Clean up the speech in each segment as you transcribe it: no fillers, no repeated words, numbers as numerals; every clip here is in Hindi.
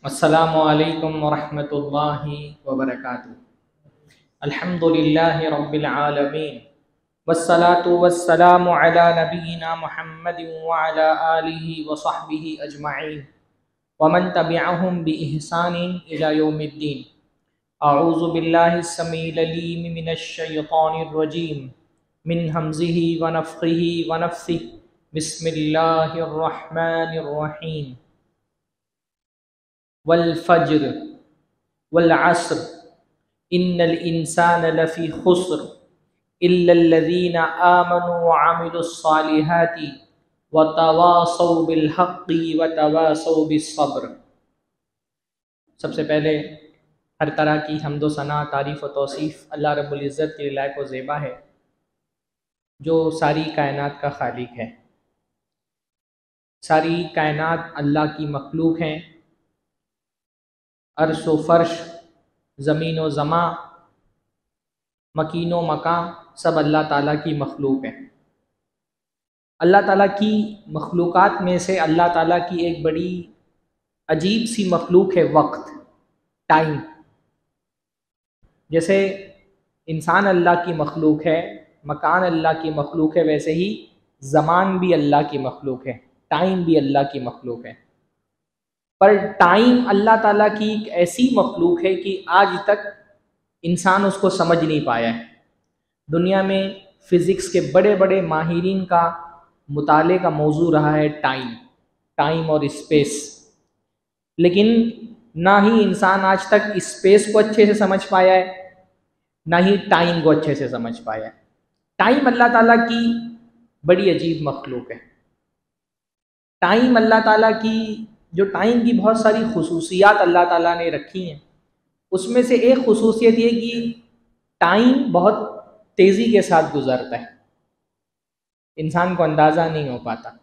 अस्सलामु अलैकुम वरहमतुल्लाहि वबरकातुहू। अल्हम्दुलिल्लाहि रब्बिल आलमीन वस्सलातु वस्सलामु अला नबिय्यिना मुहम्मदिन व अला आलिहि व सहबिहि अजमईन व मन तबिअहुम बि इहसानिन इला यौमिद्दीन। अऊज़ु बिल्लाहिस समीइल अलीम मिनश शैतानिर रजीम मिन हमज़िहि व नफ़्ख़िहि व नफ़्सिहि। बिस्मिल्लाहिर रहमानिर रहीम। वल फज्र वल अस्र इन्नल इंसान लफ़ी खुस्र इल्लल्लज़ीना आमनु व अमिलुस्सालिहाति व तवासौ बिल हक़्क़ि व तवासौ बिस्सब्र। सबसे पहले हर तरह की हम्दो सना, तारीफ़ व तौसीफ़ अल्लाह रब्बुल इज़्ज़त के लायक व ज़ेबा है, जो सारी कायनात का खालिक है। सारी कायनात अल्लाह की मखलूक हैं। अर्श व फ़र्श, ज़मीन व ज़मा, मकीन व मकां सब अल्लाह ताला की मखलूक हैं। अल्लाह ताला की मखलूक़ात में से अल्लाह ताला की एक बड़ी अजीब सी मखलूक है वक्त, टाइम। जैसे इंसान अल्लाह की मखलूक है, मकान अल्लाह की मखलूक है, वैसे ही ज़मान भी अल्लाह की मखलूक है, टाइम भी अल्लाह की मखलूक है। पर टाइम अल्लाह ताला की एक ऐसी मखलूक है कि आज तक इंसान उसको समझ नहीं पाया है। दुनिया में फ़िज़िक्स के बड़े बड़े माहिरीन का मुताले का मौजू रहा है टाइम और स्पेस। लेकिन ना ही इंसान आज तक स्पेस को अच्छे से समझ पाया है, ना ही टाइम को अच्छे से समझ पाया है। टाइम अल्लाह ताला की बड़ी अजीब मखलूक है। टाइम अल्लाह ताला की टाइम की बहुत सारी खुसूसियात अल्लाह ताला ने रखी हैं, उसमें से एक खुसूसियत ये कि टाइम बहुत तेज़ी के साथ गुज़रता है, इंसान को अंदाज़ा नहीं हो पाता।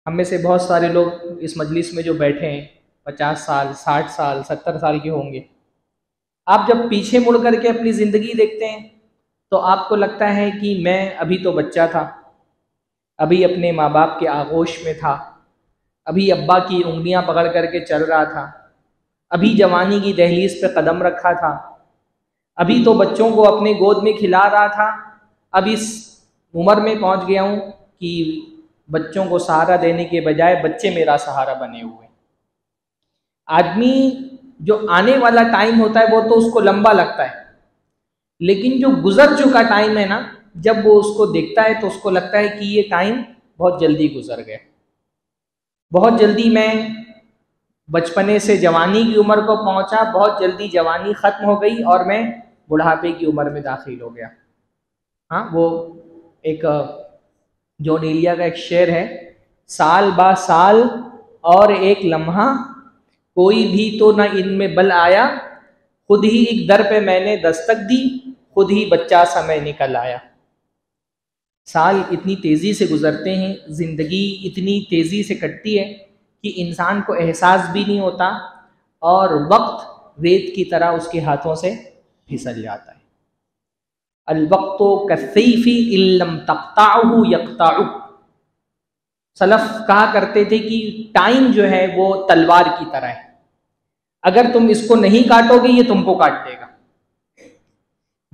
हम में से बहुत सारे लोग इस मजलिस में जो बैठे हैं 50 साल, 60 साल, 70 साल के होंगे। आप जब पीछे मुड़ करके अपनी ज़िंदगी देखते हैं तो आपको लगता है कि मैं अभी तो बच्चा था, अभी अपने माँ बाप के आगोश में था, अभी अब्बा की उंगलियां पकड़ करके चल रहा था, अभी जवानी की दहलीज पे कदम रखा था, अभी तो बच्चों को अपने गोद में खिला रहा था, अब इस उम्र में पहुंच गया हूं कि बच्चों को सहारा देने के बजाय बच्चे मेरा सहारा बने हुए। आदमी जो आने वाला टाइम होता है वो तो उसको लंबा लगता है, लेकिन जो गुजर चुका टाइम है ना, जब वो उसको देखता है तो उसको लगता है कि ये टाइम बहुत जल्दी गुजर गया। बहुत जल्दी मैं बचपने से जवानी की उम्र को पहुंचा, बहुत जल्दी जवानी ख़त्म हो गई और मैं बुढ़ापे की उम्र में दाखिल हो गया। हाँ, वो एक जॉन एलिया का एक शेर है, साल बा साल और एक लम्हा, कोई भी तो न इनमें बल आया, खुद ही एक दर पे मैंने दस्तक दी, खुद ही बच्चा समय निकल आया। साल इतनी तेज़ी से गुज़रते हैं, ज़िंदगी इतनी तेज़ी से कटती है कि इंसान को एहसास भी नहीं होता और वक्त रेत की तरह उसके हाथों से फिसल जाता है। अलवक्तो कसैफी इल्लम तक़ताअहु यक़ताअहु। सलफ़ कहा करते थे कि टाइम जो है वो तलवार की तरह है, अगर तुम इसको नहीं काटोगे ये तुमको काट देगा।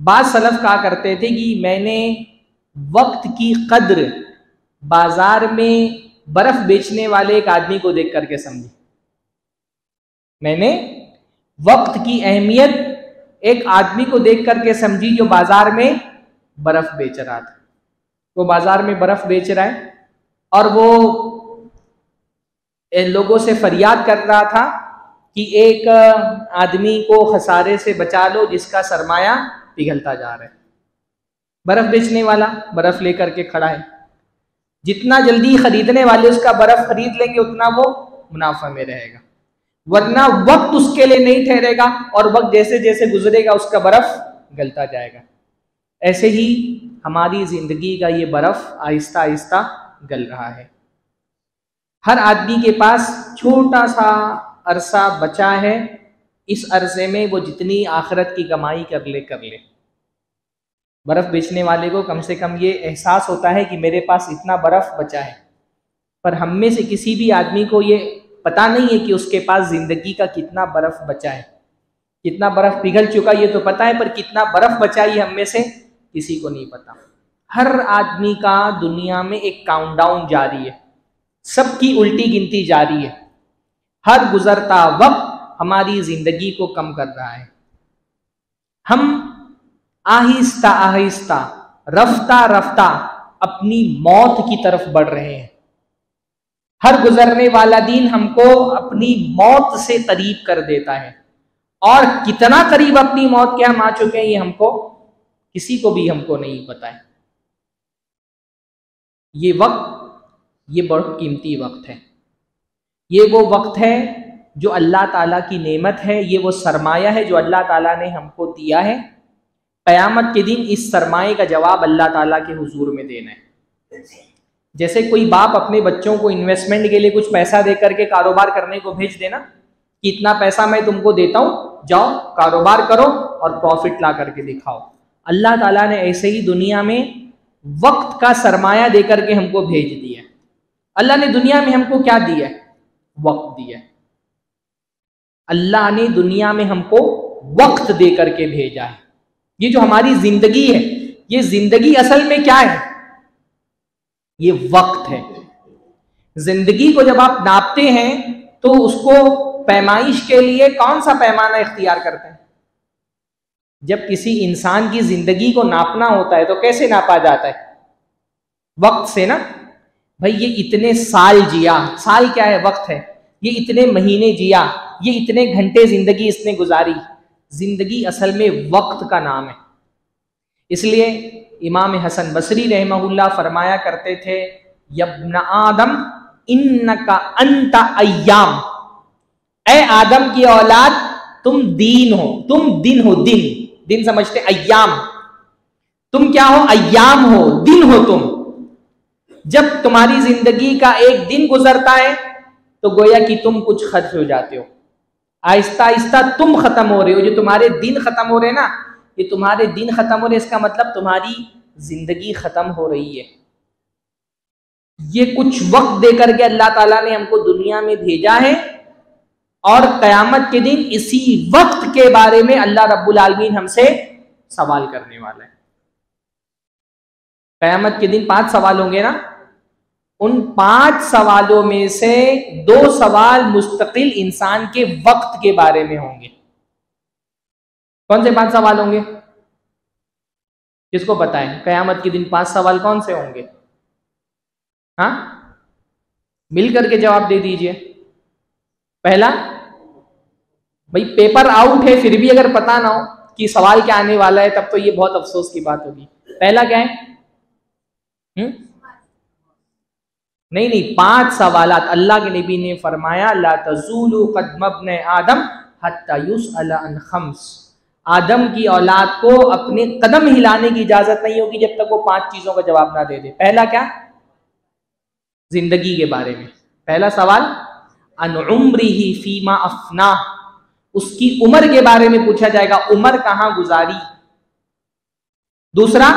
बाद सलफ़ कहा करते थे कि मैंने वक्त की कद्र बाजार में बर्फ बेचने वाले एक आदमी को देख करके समझी। मैंने वक्त की अहमियत एक आदमी को देख करके समझी जो बाजार में बर्फ बेच रहा था। वो बाजार में बर्फ बेच रहा है और वो लोगों से फरियाद कर रहा था कि एक आदमी को खसारे से बचा लो जिसका सरमाया पिघलता जा रहा है। बर्फ बेचने वाला बर्फ लेकर के खड़ा है, जितना जल्दी खरीदने वाले उसका बर्फ खरीद लेंगे उतना वो मुनाफा में रहेगा, वरना वक्त उसके लिए नहीं ठहरेगा और वक्त जैसे जैसे गुजरेगा उसका बर्फ गलता जाएगा। ऐसे ही हमारी जिंदगी का ये बर्फ आहिस्ता आहिस्ता गल रहा है। हर आदमी के पास छोटा सा अरसा बचा है, इस अरसे में वो जितनी आखिरत की कमाई कर ले। बर्फ बेचने वाले को कम से कम ये एहसास होता है कि मेरे पास इतना बर्फ बचा है, पर हम में से किसी भी आदमी को ये पता नहीं है कि उसके पास जिंदगी का कितना बर्फ बचा है, कितना बर्फ पिघल चुका ये तो पता है, पर कितना बर्फ बचा ये हम में से किसी को नहीं पता। हर आदमी का दुनिया में एक काउंटडाउन जारी है, सबकी उल्टी गिनती जारी है। हर गुजरता वक्त हमारी जिंदगी को कम कर रहा है। हम आहिस्ता आहिस्ता, रफ्ता रफ्ता अपनी मौत की तरफ बढ़ रहे हैं। हर गुजरने वाला दिन हमको अपनी मौत से करीब कर देता है, और कितना करीब अपनी मौत के हम आ चुके हैं ये हमको, किसी को भी हमको नहीं पता है। ये वक्त, ये बहुत कीमती वक्त है। ये वो वक्त है जो अल्लाह ताला की नेमत है, ये वो सरमाया है जो अल्लाह ताला ने हमको दिया है। क़यामत के दिन इस सरमाए का जवाब अल्लाह ताला के हुजूर में देना है। जैसे कोई बाप अपने बच्चों को इन्वेस्टमेंट के लिए कुछ पैसा दे करके कारोबार करने को भेज देना कि इतना पैसा मैं तुमको देता हूँ, जाओ कारोबार करो और प्रॉफिट ला करके दिखाओ। अल्लाह ताला ने ऐसे ही दुनिया में वक्त का सरमाया दे करके हमको भेज दिया है। अल्लाह ने दुनिया में हमको क्या दिया है? वक्त दिया है। अल्लाह ने दुनिया में हमको वक्त दे करके भेजा है। ये जो हमारी जिंदगी है, ये जिंदगी असल में क्या है? ये वक्त है। जिंदगी को जब आप नापते हैं तो उसको पैमाइश के लिए कौन सा पैमाना इख्तियार करते हैं? जब किसी इंसान की जिंदगी को नापना होता है तो कैसे नापा जाता है? वक्त से ना। भाई ये इतने साल जिया, साल क्या है? वक्त है। ये इतने महीने जिया, ये इतने घंटे जिंदगी इसने गुजारी। जिंदगी असल में वक्त का नाम है। इसलिए इमाम हसन बसरी रहमहुल्लाह फरमाया करते थे, यब्न आदम इन्नका अंता अय्याम, ए आदम की औलाद तुम दीन हो, तुम दिन हो। दिन, दिन समझते? अय्याम, तुम क्या हो? अय्याम हो, दिन हो तुम। जब तुम्हारी जिंदगी का एक दिन गुजरता है तो गोया कि तुम कुछ खत्म हो जाते हो। आहिस्ता आहिस्ता तुम खत्म हो रहे हो। जो तुम्हारे दिन खत्म हो रहे हैं ना, ये तुम्हारे दिन खत्म हो रहे, इसका मतलब तुम्हारी जिंदगी खत्म हो रही है। ये कुछ वक्त देकर के अल्लाह ताला ने हमको दुनिया में भेजा है, और कयामत के दिन इसी वक्त के बारे में अल्लाह रब्बुल आलमीन हमसे सवाल करने वाला है। कयामत के दिन 5 सवाल होंगे ना, उन 5 सवालों में से 2 सवाल मुस्तकिल इंसान के वक्त के बारे में होंगे। कौन से 5 सवाल होंगे? किसको पता है? कयामत के दिन 5 सवाल कौन से होंगे? हाँ, मिल करके जवाब दे दीजिए। पहला, भाई पेपर आउट है फिर भी अगर पता ना हो कि सवाल क्या आने वाला है, तब तो ये बहुत अफसोस की बात होगी। पहला क्या है? नहीं, 5 सवालात। अल्लाह के नबी ने फरमाया, ला तज़ूलु क़दम इब्न आदम हत्ता युसअल अन खम्स। आदम की औलाद को अपने कदम हिलाने की इजाजत नहीं होगी जब तक वो 5 चीजों का जवाब ना दे दे। पहला क्या? जिंदगी के बारे में। पहला सवाल, अन उम्रिही फीमा अफना, उसकी उम्र के बारे में पूछा जाएगा, उम्र कहां गुजारी। दूसरा,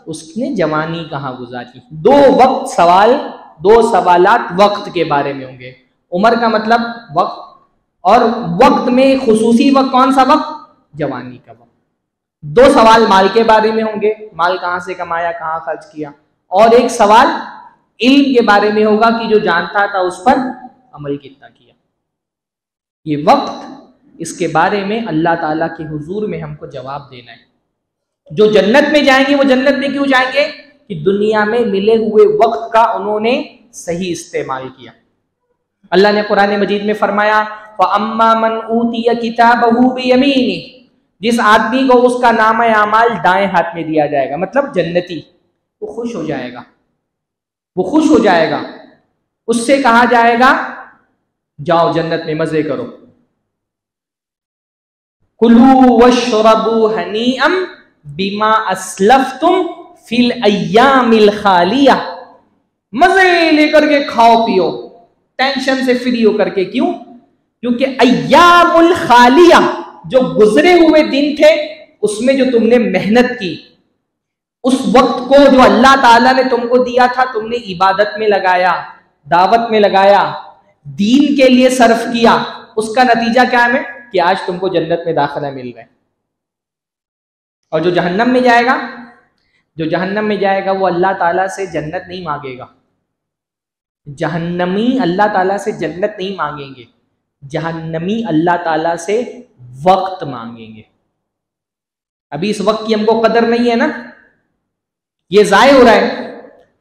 उसने जवानी कहां गुजारी। 2 वक्त सवाल, 2 सवालात वक्त के बारे में होंगे। उम्र का मतलब वक्त, और वक्त में खुसूसी वक्त कौन सा वक्त? जवानी का वक्त। 2 सवाल माल के बारे में होंगे, माल कहां से कमाया, कहां खर्च किया। और एक सवाल इल्म के बारे में होगा कि जो जानता था उस पर अमल कितना किया। ये वक्त, इसके बारे में अल्लाह ताला के हुजूर में हमको जवाब देना है। जो जन्नत में जाएंगे वो जन्नत में क्यों जाएंगे? कि दुनिया में मिले हुए वक्त का उन्होंने सही इस्तेमाल किया। अल्लाह ने कुरान मजीद में फरमाया, फ़अम्मा मन ऊतिया किताबहू बियमीनी, जिस आदमी को उसका नामा अमाल दाएं हाथ में दिया जाएगा, मतलब जन्नती, वो खुश हो जाएगा, वो खुश हो जाएगा। उससे कहा जाएगा, जाओ जन्नत में मजे करो, कुलू वशरबू हनीअम बिमा अस्लफ्तुम फिल अय्यामिल खालिया, मजे लेकर के खाओ पियो, टेंशन से फ्री होकर के। क्यों? क्योंकि अय्यामुल खालिया, जो गुजरे हुए दिन थे उसमें जो तुमने मेहनत की, उस वक्त को जो अल्लाह ताला ने तुमको दिया था, तुमने इबादत में लगाया, दावत में लगाया, दीन के लिए सर्फ किया, उसका नतीजा क्या है कि आज तुमको जन्नत में दाखिला मिल रहा है। और जो जहन्नम में जाएगा वो अल्लाह ताला से जन्नत नहीं मांगेगा। जहन्नमी अल्लाह ताला से जन्नत नहीं मांगेंगे, जहन्नमी अल्लाह ताला से वक्त मांगेंगे। अभी इस वक्त की हमको कदर नहीं है ना, ये जाय हो रहा है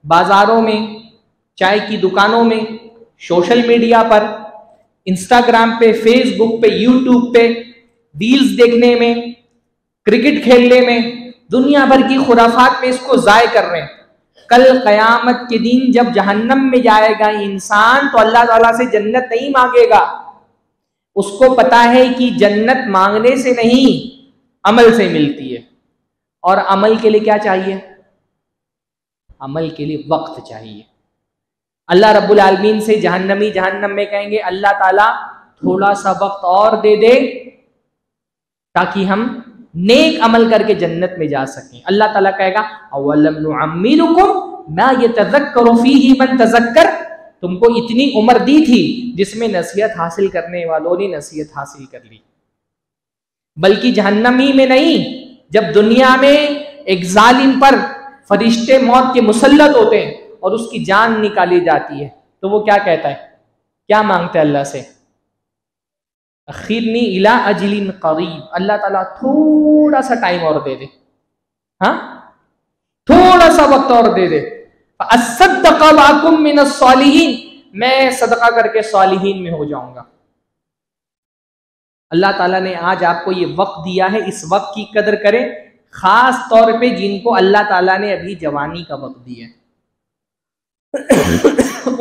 बाजारों में, चाय की दुकानों में, सोशल मीडिया पर, इंस्टाग्राम पे, फेसबुक पे, यूट्यूब पे, रील्स देखने में, क्रिकेट खेलने में, दुनिया भर की खुराफात में इसको जाय कर रहे हैं। कल कयामत के दिन जब जहन्नम में जाएगा इंसान तो अल्लाह ताला से जन्नत नहीं मांगेगा। उसको पता है कि जन्नत मांगने से नहीं, अमल से मिलती है। और अमल के लिए क्या चाहिए? अमल के लिए वक्त चाहिए। अल्लाह रब्बुल आलमीन से जहन्नमी जहन्नम में कहेंगे अल्लाह ताला थोड़ा सा वक्त और दे दे ताकि हम नेक अमल करके जन्नत में जा सकें। अल्लाह ताला कहेगा अवलम नुअम्मिरुकुम मा यतज़क्करु फीही मन तज़क्कर, तुमको इतनी उम्र दी थी जिसमें नसीहत हासिल करने वालों ने नसीहत हासिल कर ली। बल्कि जहन्नमी में नहीं, जब दुनिया में एक जालिम पर फरिश्ते मौत के मुसल्लत होते हैं और उसकी जान निकाली जाती है तो वो क्या कहता है, क्या मांगता है अल्लाह से? अखिरनी इला अजलिन करीब, अल्लाह ताला थोड़ा सा टाइम और दे दे, हाँ थोड़ा सा वक्त और दे दे। अस्सद्दक़ व अकुम मिनस सालिहीन, मैं सदका करके सालिहीन में हो जाऊंगा। अल्लाह ताला ने आज आपको ये वक्त दिया है, इस वक्त की कदर करें, खास तौर पे जिनको अल्लाह ताला ने अभी जवानी का वक्त दिया है।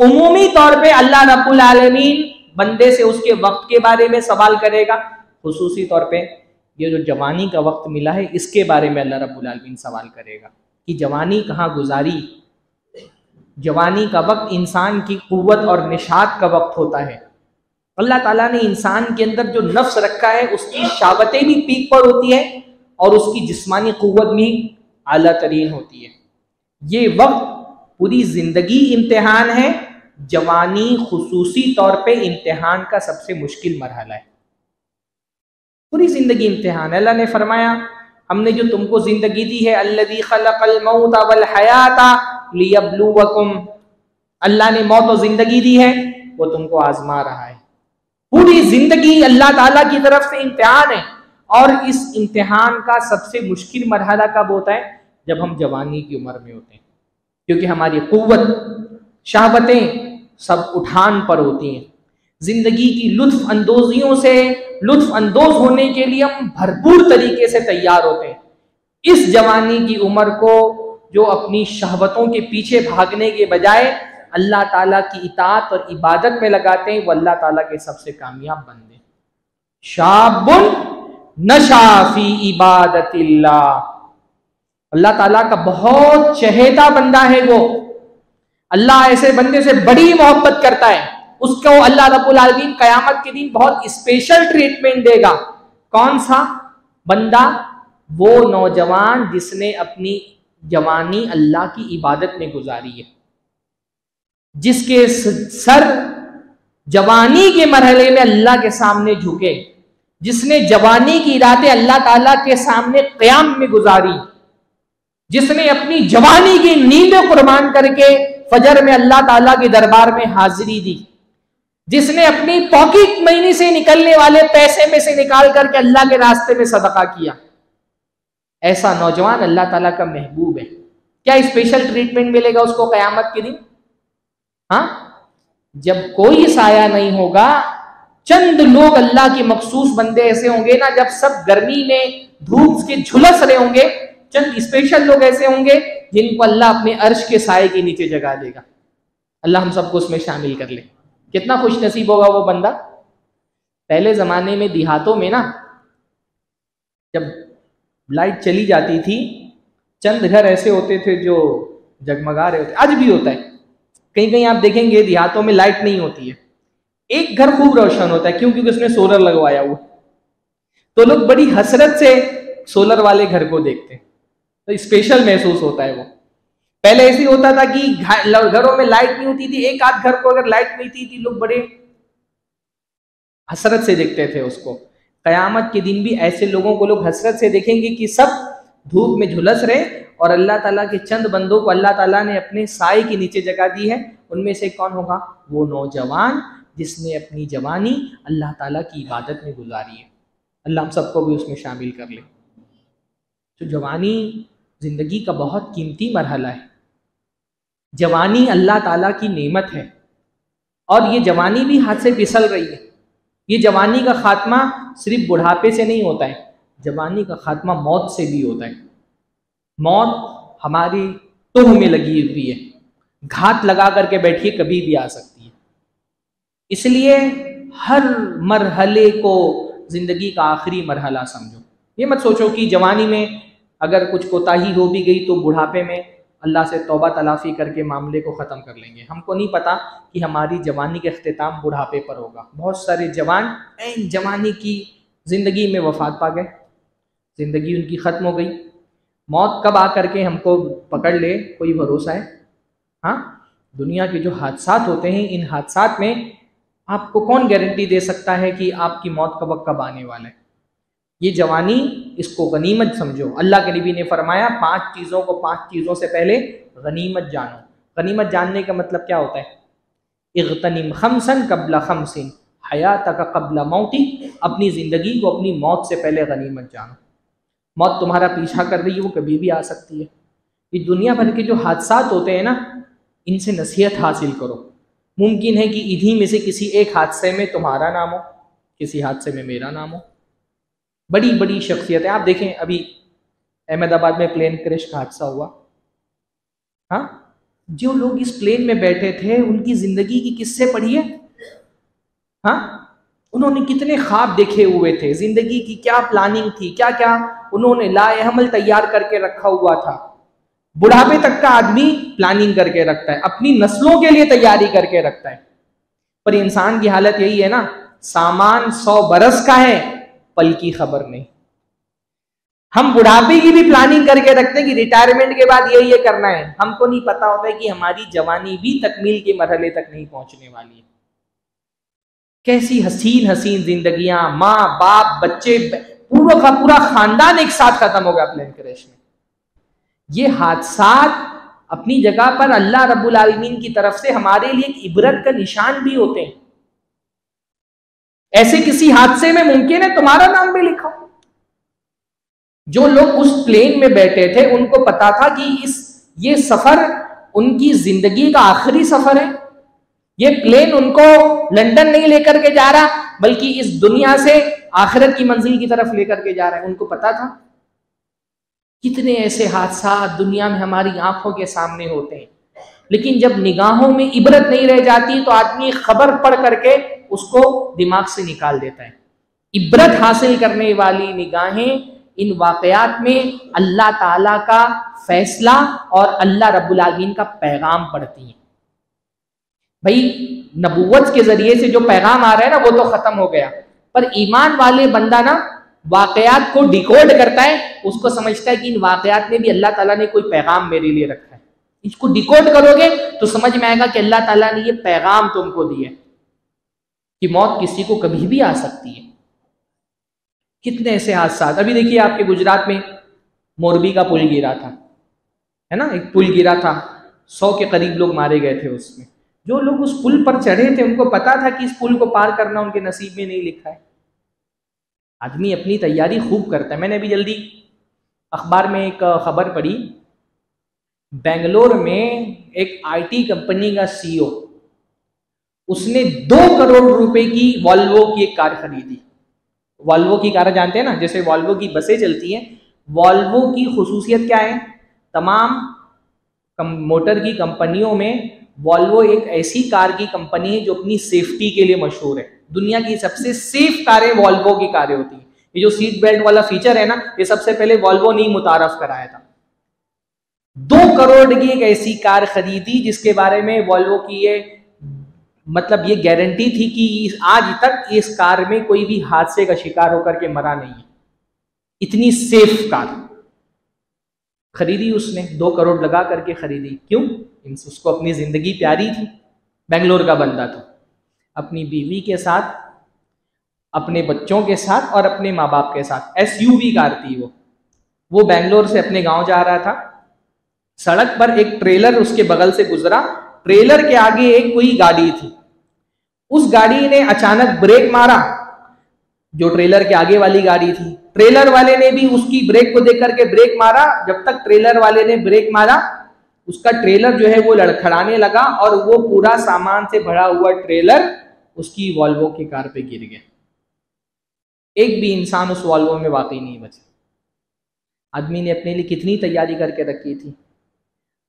उमूमी तौर पे अल्लाह रब्बुल आलमीन बंदे से उसके वक्त के बारे में सवाल करेगा, खुसूसी तौर पे ये जो जवानी का वक्त मिला है इसके बारे में अल्लाह रब्बुल आलमीन सवाल करेगा कि जवानी कहाँ गुजारी। जवानी का वक्त इंसान की कुव्वत और निशात का वक्त होता है। अल्लाह ताला ने इंसान के अंदर जो नफ्स रखा है उसकी शावतें भी पीक पर होती है और उसकी जिस्मानी कुव्वत भी आला तरीन होती है। ये वक्त पूरी जिंदगी इम्तिहान है। जवानी खुसूसी तौर पे इम्तिहान का सबसे मुश्किल मरहला है। पूरी जिंदगी इम्तिहान है। अल्लाह ने फरमाया हमने जो तुमको जिंदगी दी है, अल्लज़ी खलक़ल मौत वल हयाता लियब्लुवकुम, अल्लाह ने मौत और जिंदगी दी है, वो तुमको आजमा रहा है। पूरी जिंदगी अल्लाह ताला की तरफ से इम्तिहान है। और इस इम्तिहान का सबसे मुश्किल मरहला कब होता है? जब हम जवानी की उम्र में होते हैं, क्योंकि हमारी कुव्वत, शहवतें सब उठान पर होती हैं। जिंदगी की लुत्फ अंदोजियों से लुत्फ अंदोज होने के लिए हम भरपूर तरीके से तैयार होते हैं। इस जवानी की उम्र को जो अपनी शहवतों के पीछे भागने के बजाय अल्लाह ताला की इताअत और इबादत में लगाते हैं, वो अल्लाह ताला के सबसे कामयाब बंदे। शाबुन नशा फी इबादतिल्लाह, अल्लाह ताला का बहुत चहेता बंदा है वो। अल्लाह ऐसे बंदे से बड़ी मोहब्बत करता है। उसको अल्लाह रब्बुल आलमीन कयामत के दिन बहुत स्पेशल ट्रीटमेंट देगा। कौन सा बंदा? वो नौजवान जिसने अपनी जवानी अल्लाह की इबादत में गुजारी है, जिसके सर जवानी के मरहले में अल्लाह के सामने झुके, जिसने जवानी की रातें अल्लाह ताला के सामने क़याम में गुजारी, जिसने अपनी जवानी की नींदें कुर्बान करके फजर में अल्लाह ताला के दरबार में हाजिरी दी, जिसने अपनी पॉकेट मनी से निकलने वाले पैसे में से निकाल करके अल्लाह के रास्ते में सदका किया, ऐसा नौजवान अल्लाह ताला का महबूब है। क्या स्पेशल ट्रीटमेंट मिलेगा उसको कयामत के दिन? हाँ, जब कोई साया नहीं होगा, चंद लोग अल्लाह के मखसूस बंदे ऐसे होंगे ना, जब सब गर्मी में धूप के झुलस रहे होंगे, चंद स्पेशल लोग ऐसे होंगे जिनको अल्लाह अपने अर्श के साए के नीचे जगा देगा। अल्लाह हम सबको उसमें शामिल कर ले। कितना खुश नसीब होगा वो बंदा। पहले जमाने में देहातों में ना, जब लाइट चली जाती थी, चंद घर ऐसे होते थे जो जगमगा रहे होते, आज भी होता है। कहीं कहीं आप देखेंगे देहातों में लाइट नहीं होती है, एक घर खूब रोशन होता है। क्यों? क्योंकि उसने सोलर लगवाया हुआ, तो लोग बड़ी हसरत से सोलर वाले घर को देखते हैं, तो स्पेशल महसूस होता है वो। पहले ऐसे होता था कि घरों में लाइट नहीं होती थी, एक आध घर को अगर लाइट नहीं थी लोग बड़े हसरत से देखते थे उसको। क़यामत के दिन भी ऐसे लोगों को लोग हसरत से देखेंगे कि सब धूप में झुलस रहे और अल्लाह ताला के चंद बंदों को अल्लाह ताला ने अपने साए के नीचे जगह दी है। उनमें से कौन होगा? वो नौजवान जिसने अपनी जवानी अल्लाह ताला की इबादत में गुजारी है। अल्लाह हम सबको भी उसमें शामिल कर ले। तो जवानी ज़िंदगी का बहुत कीमती मरहला है। जवानी अल्लाह ताला की नेमत है और ये जवानी भी हाथ से फिसल रही है। ये जवानी का खात्मा सिर्फ बुढ़ापे से नहीं होता है, जवानी का खात्मा मौत से भी होता है। मौत हमारी तुह में लगी हुई है, घात लगा करके बैठिए, कभी भी आ सकती है। इसलिए हर मरहले को ज़िंदगी का आखिरी मरहला समझो। ये मत सोचो कि जवानी में अगर कुछ कोताही हो भी गई तो बुढ़ापे में अल्लाह से तौबा तलाफ़ी करके मामले को ख़त्म कर लेंगे। हमको नहीं पता कि हमारी जवानी का अख्तिताम बुढ़ापे पर होगा। बहुत सारे जवान ऐन जवानी की ज़िंदगी में वफ़ात पा गए, ज़िंदगी उनकी ख़त्म हो गई। मौत कब आ करके हमको पकड़ ले कोई भरोसा है? हाँ, दुनिया के जो हादसात होते हैं, इन हादसात में आपको कौन गारंटी दे सकता है कि आपकी मौत का वक्त कब आने वाला है? ये जवानी, इसको गनीमत समझो। अल्लाह के नबी ने फरमाया 5 चीज़ों को 5 चीज़ों से पहले गनीमत जानो। गनीमत जानने का मतलब क्या होता है? इग़तनिम खमसन कब्ला खमसिन हयातक कब्ला मौती। अपनी ज़िंदगी को अपनी मौत से पहले गनीमत जानो। मौत तुम्हारा पीछा कर रही है, वो कभी भी आ सकती है। ये दुनिया भर के जो हादसात होते हैं ना, इनसे नसीहत हासिल करो। मुमकिन है कि इन्हीं में से किसी एक हादसे में तुम्हारा नाम हो, किसी हादसे में मेरा नाम हो। बड़ी बड़ी शख्सियतें आप देखें, अभी अहमदाबाद में प्लेन क्रैश का हादसा हुआ। हाँ, जो लोग इस प्लेन में बैठे थे उनकी ज़िंदगी की किस्से पढ़िए। हाँ, उन्होंने कितने ख्वाब देखे हुए थे, ज़िंदगी की क्या प्लानिंग थी, क्या क्या उन्होंने लाएहमल तैयार करके रखा हुआ था। बुढ़ापे तक का आदमी प्लानिंग करके रखता है, अपनी नस्लों के लिए तैयारी करके रखता है। पर इंसान की हालत यही है ना, सामान 100 बरस का है, पल की खबर नहीं। हम बुढ़ापे की भी प्लानिंग करके रखते हैं कि रिटायरमेंट के बाद ये करना है। हमको नहीं पता होता है कि हमारी जवानी भी तकमील के मरहले तक नहीं पहुंचने वाली है। कैसी हसीन हसीन जिंदगियां, माँ बाप बच्चे, पूरा का पूरा खानदान एक साथ खत्म हो गया प्लेन क्रैश में। ये हादसात अपनी जगह पर अल्लाह रब्बुल आलमीन की तरफ से हमारे लिए एक इबरत का निशान भी होते हैं। ऐसे किसी हादसे में मुमकिन है तुम्हारा नाम भी लिखा। जो लोग उस प्लेन में बैठे थे उनको पता था कि ये सफर उनकी जिंदगी का आखिरी सफर है। ये प्लेन उनको लंदन नहीं लेकर के जा रहा, बल्कि इस दुनिया से आखिरत की मंजिल की तरफ लेकर के जा रहा है। उनको पता था। कितने ऐसे हादसा दुनिया में हमारी आंखों के सामने होते हैं, लेकिन जब निगाहों में इबरत नहीं रह जाती तो आदमी खबर पढ़ करके उसको दिमाग से निकाल देता है। इबरत हासिल करने वाली निगाहें इन वाकयात में अल्लाह ताला का फैसला और अल्लाह रब्बुल आलमीन का पैगाम पढ़ती हैं। भाई, नबूवत के जरिए से जो पैगाम आ रहा है ना, वो तो खत्म हो गया, पर ईमान वाले बंदा ना वाकयात को डिकोड करता है। उसको समझता है कि इन वाकयात में भी अल्लाह ताला ने कोई पैगाम मेरे लिए रखा है। इसको डिकोड करोगे तो समझ में आएगा कि अल्लाह ताला ने ये पैगाम तुमको दिया कि मौत किसी को कभी भी आ सकती है। कितने ऐसे हादसा, अभी देखिए आपके गुजरात में मोरबी का पुल गिरा था, है ना, एक पुल गिरा था, 100 के करीब लोग मारे गए थे उसमें। जो लोग उस पुल पर चढ़े थे उनको पता था कि इस पुल को पार करना उनके नसीब में नहीं लिखा है। आदमी अपनी तैयारी खूब करता है। मैंने अभी जल्दी अखबार में एक खबर पढ़ी, बेंगलोर में एक IT कंपनी का CEO, उसने 2 करोड़ रुपए की वॉल्वो की एक कार खरीदी। वॉल्वो की कार जानते हैं ना, जैसे वॉल्वो की बसें चलती हैं, वॉल्वो की खुसूसियत क्या है? तमाम मोटर की कंपनियों में वॉल्वो एक ऐसी कार की कंपनी है जो अपनी सेफ्टी के लिए मशहूर है। दुनिया की सबसे सेफ कारें वॉल्वो की कारें होती हैं। ये जो सीट बेल्ट वाला फीचर है ना, ये सबसे पहले वॉल्वो ने मुतारफ कराया था। 2 करोड़ की एक ऐसी कार खरीदी जिसके बारे में वॉल्वो की ये ये गारंटी थी कि आज तक इस कार में कोई भी हादसे का शिकार होकर के मरा नहीं है। इतनी सेफ कार खरीदी उसने, 2 करोड़ लगा करके खरीदी। क्यों? उसको अपनी जिंदगी प्यारी थी। बेंगलोर का बंदा था, अपनी बीवी के साथ अपने बच्चों के साथ और अपने माँ बाप के साथ। SUV कार थी वो बेंगलोर से अपने गांव जा रहा था। सड़क पर एक ट्रेलर उसके बगल से गुजरा, ट्रेलर के आगे एक कोई गाड़ी थी, उस गाड़ी ने अचानक ब्रेक मारा, जो ट्रेलर के आगे वाली गाड़ी थी। ट्रेलर वाले ने भी उसकी ब्रेक को देख करके ब्रेक मारा। जब तक ट्रेलर वाले ने ब्रेक मारा, उसका ट्रेलर जो है वो लड़खड़ाने लगा और वो पूरा सामान से भरा हुआ ट्रेलर उसकी वॉल्वो की कार पे गिर गया। एक भी इंसान उस वॉल्वो में वाकई नहीं बचा। आदमी ने अपने लिए कितनी तैयारी करके रखी थी।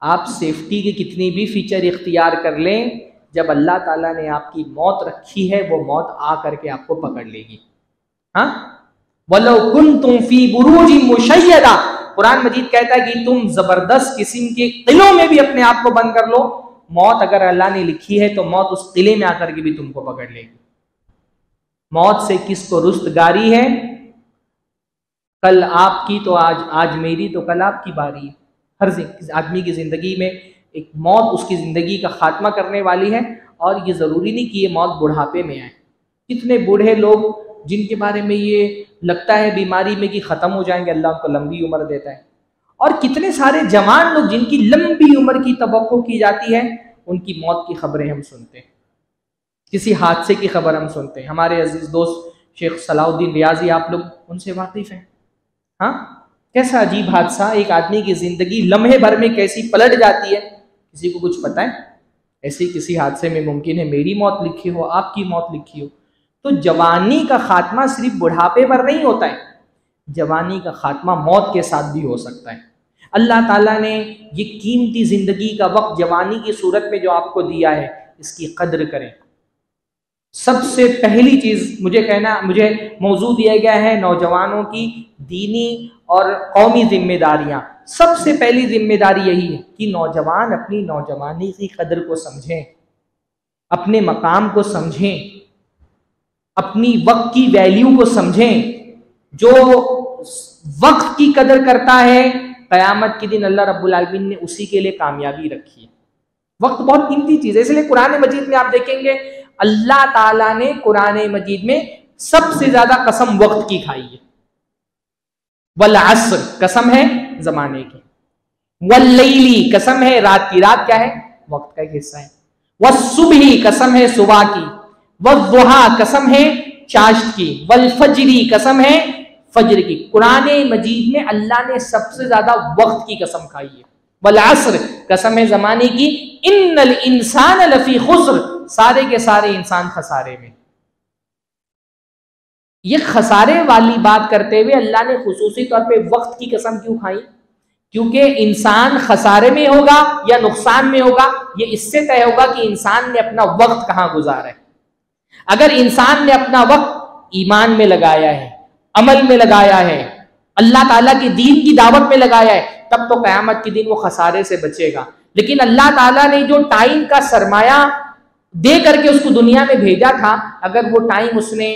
आप सेफ्टी के कितनी भी फीचर इख्तियार कर लें, जब अल्लाह ताला ने आपकी मौत रखी है, वो मौत आ करके आपको पकड़ लेगी। हाँ, वलो कुंतुम फी बुरूजिन मुशय्यदा, कुरान मजीद कहता है कि तुम जबरदस्त किस्म के किलों में भी अपने आप को बंद कर लो, मौत अगर अल्लाह ने लिखी है तो मौत उस किले में आकर के भी तुमको पकड़ लेगी। मौत से किसको रुस्तगारी है? कल आपकी तो आज मेरी तो कल आपकी बारी है। हर आदमी की जिंदगी में एक मौत उसकी जिंदगी का खात्मा करने वाली है, और ये जरूरी नहीं कि ये मौत बुढ़ापे में आए। कितने बूढ़े लोग जिनके बारे में ये लगता है बीमारी में कि खत्म हो जाएंगे, अल्लाह उनको लंबी उम्र देता है, और कितने सारे जवान लोग जिनकी लंबी उम्र की तवक्को की जाती है, उनकी मौत की खबरें हम सुनते हैं, किसी हादसे की खबर हम सुनते हैं। हमारे अजीज दोस्त शेख सलाउद्दीन रियाजी, आप लोग उनसे वाकिफ हैं। हाँ, कैसा अजीब हादसा, एक आदमी की जिंदगी लम्हे भर में कैसी पलट जाती है, किसी को कुछ पता है? ऐसे किसी हादसे में मुमकिन है मेरी मौत लिखी हो, आपकी मौत लिखी हो। तो जवानी का खात्मा सिर्फ बुढ़ापे पर नहीं होता है, जवानी का खात्मा मौत के साथ भी हो सकता है। अल्लाह ताला ने ये कीमती जिंदगी का वक्त जवानी की सूरत में जो आपको दिया है, इसकी कद्र करें। सबसे पहली चीज मुझे मौजू दिया गया है नौजवानों की दीनी और कौमी जिम्मेदारियां। सबसे पहली जिम्मेदारी यही है कि नौजवान अपनी नौजवानी की कद्र को समझें, अपने मकाम को समझें, अपनी वक्त की वैल्यू को समझें। जो वक्त की कदर करता है, क़यामत के दिन अल्लाह रब्बुल आलमीन ने उसी के लिए कामयाबी रखी है। वक्त बहुत कीमती चीज है, इसलिए कुरान मजीद में आप देखेंगे अल्लाह ताला ने कुरान मजीद में सबसे ज्यादा कसम वक्त की खाई है। वल अस्र, कसम है जमाने की। वल्लैली, कसम है रात की। रात क्या है? वक्त का एक हिस्सा है। वस्सुबही, कसम है सुबह की। वद्दुहा, कसम है चाश्त की। वल फजरी, कसम है फजर की। कुरान मजीद में अल्लाह ने सबसे ज्यादा वक्त की कसम खाई है। वल अस्र, कसम है जमाने की। इन्नल इंसान लफी खुस्र, सारे के सारे इंसान खसारे में। ये खसारे वाली बात करते हुए अल्लाह ने खुसूसी तौर पे वक्त की कसम क्यों खाई? क्योंकि इंसान खसारे में होगा या नुकसान में होगा, ये इससे तय होगा कि इंसान ने अपना वक्त कहां गुजारा है। अगर इंसान ने अपना वक्त ईमान में लगाया है, अमल में लगाया है, अल्लाह ताला की दीन की दावत में लगाया है, तब तो क़यामत के दिन वो खसारे से बचेगा। लेकिन अल्लाह ताला ने जो टाइम का सरमाया दे करके उसको दुनिया में भेजा था, अगर वो टाइम उसने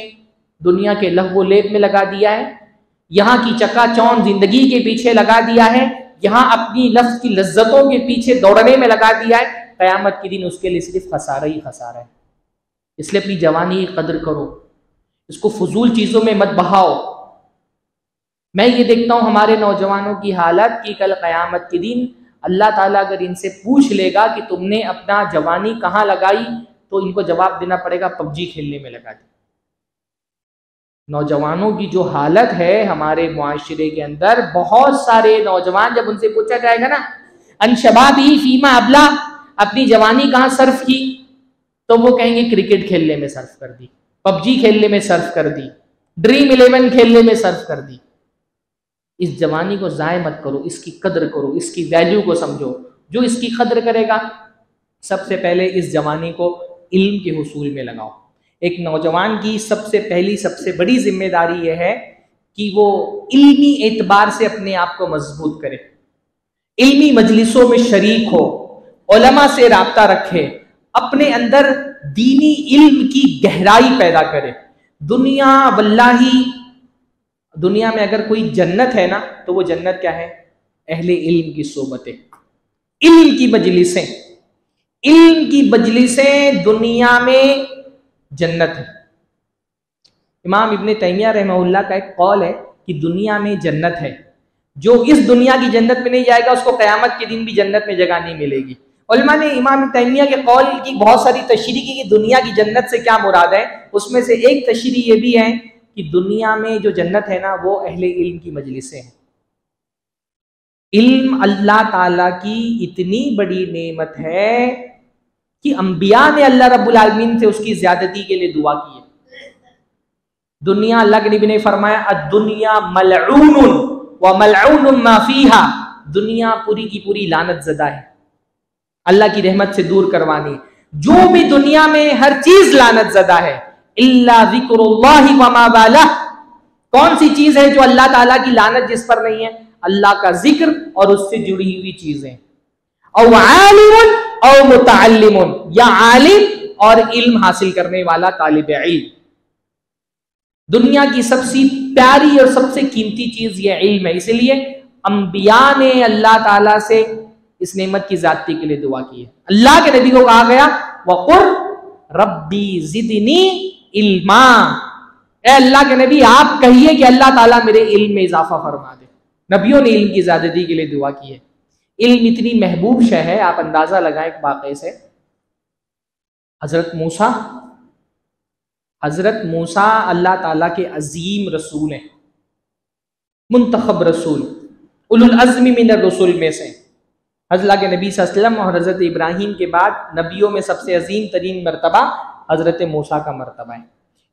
दुनिया के लहवो लेब में लगा दिया है, यहाँ की चकाचौंध जिंदगी के पीछे लगा दिया है, यहाँ अपनी नफ्स की लज्जतों के पीछे दौड़ने में लगा दिया है, क़यामत के दिन उसके लिए सिर्फ खसारा ही खसारा है। इसलिए अपनी जवानी की कदर करो, इसको फजूल चीज़ों में मत बहाओ। मैं ये देखता हूँ हमारे नौजवानों की हालत कि कल क़यामत के दिन अल्लाह ताला अगर इनसे पूछ लेगा कि तुमने अपना जवानी कहाँ लगाई, तो इनको जवाब देना पड़ेगा पबजी खेलने में लगा दी। नौजवानों की जो हालत है हमारे मुआशरे के अंदर, बहुत सारे नौजवान जब उनसे पूछा जाएगा ना अनशबाबी फीमा अबला, अपनी जवानी कहाँ सर्फ की, तो वो कहेंगे क्रिकेट खेलने में सर्फ कर दी, पबजी खेलने में सर्फ कर दी, ड्रीम 11 खेलने में सर्फ कर दी। इस जवानी को ज़ाय मत करो, इसकी कदर करो, इसकी वैल्यू को समझो। जो इसकी कदर करेगा, सबसे पहले इस जवानी को इल्म के हुसूल में लगाओ। एक नौजवान की सबसे पहली सबसे बड़ी जिम्मेदारी यह है कि वो इल्मी एतबार से अपने आप को मजबूत करे, इल्मी मजलिसों में शरीक हो, उलमा से राब्ता रखे, अपने अंदर दीनी इल्म की गहराई पैदा करे। दुनिया वल्लाही, दुनिया में अगर कोई जन्नत है ना, तो वो जन्नत क्या है? अहले इल्म की सोबतें, इल्म की मजलिसें। इल्म की मजलिसें दुनिया में जन्नत है। इमाम इब्ने तैमिया रहमहुल्लाह का एक कौल है कि दुनिया में जन्नत है, जो इस दुनिया की जन्नत में नहीं जाएगा उसको क़यामत के दिन भी जन्नत में जगह नहीं मिलेगी। उलमा ने इमाम तैमिया के कौल की बहुत सारी तशरीह की कि दुनिया की जन्नत से क्या मुराद है। उसमें से एक तशरीह ये भी है कि दुनिया में जो जन्नत है ना वो अहले इल्म की मजलिसें हैं। इल्म अल्लाह ताला की इतनी बड़ी नेमत है कि अंबिया ने अल्लाह रब्बुल आलमीन से उसकी ज्यादती के लिए दुआ की है। दुनिया, अल्लाह के नबी ने फरमाया अद्दुनिया मलऊनुन व मलऊनुन मा फीहा, दुनिया पूरी की पूरी लानत ज़दा है, अल्लाह की रहमत से दूर करवानी। जो भी दुनिया में हर चीज लानत ज़दा है इल्ला ज़िक्रुल्लाहि व मा वाला, कौन सी चीज है जो अल्लाह ताला की लानत जिस पर नहीं है? अल्लाह का जिक्र और उससे जुड़ी हुई चीजें। औ आलिमुन औ मुतअल्लिमुन, या आलिम और इल्म हासिल करने वाला तालिब इल्म। दुनिया की सबसे प्यारी और सबसे कीमती चीज ये इल्म है। इसलिए अंबिया ने अल्लाह ताला से इस नेमत की ज़्यादती के लिए दुआ की है। अल्लाह के नबी को कहा गया वक़ुर रब्बी ज़िदनी इल्मा, ए अल्लाह के नबी आप कहिए कि अल्लाह ताला मेरे इल्म में इजाफा फरमा दे। नबियों ने इल्म की ज़्यादती के लिए दुआ की है। इल्म इतनी महबूब शय है, आप अंदाजा लगाएं एक वाक़े से। हजरत मूसा अल्लाह ताला के अजीम रसूल हैं, मुंतखब रसूल, उलुल अज़्मी मिनर रसूल में से। अल्लाह के नबी सल्लल्लाहु अलैहि वसल्लम और हज़रत इब्राहीम के बाद नबियों में सबसे अजीम तरीन मरतबा हज़रत मूसा का मरतबा है।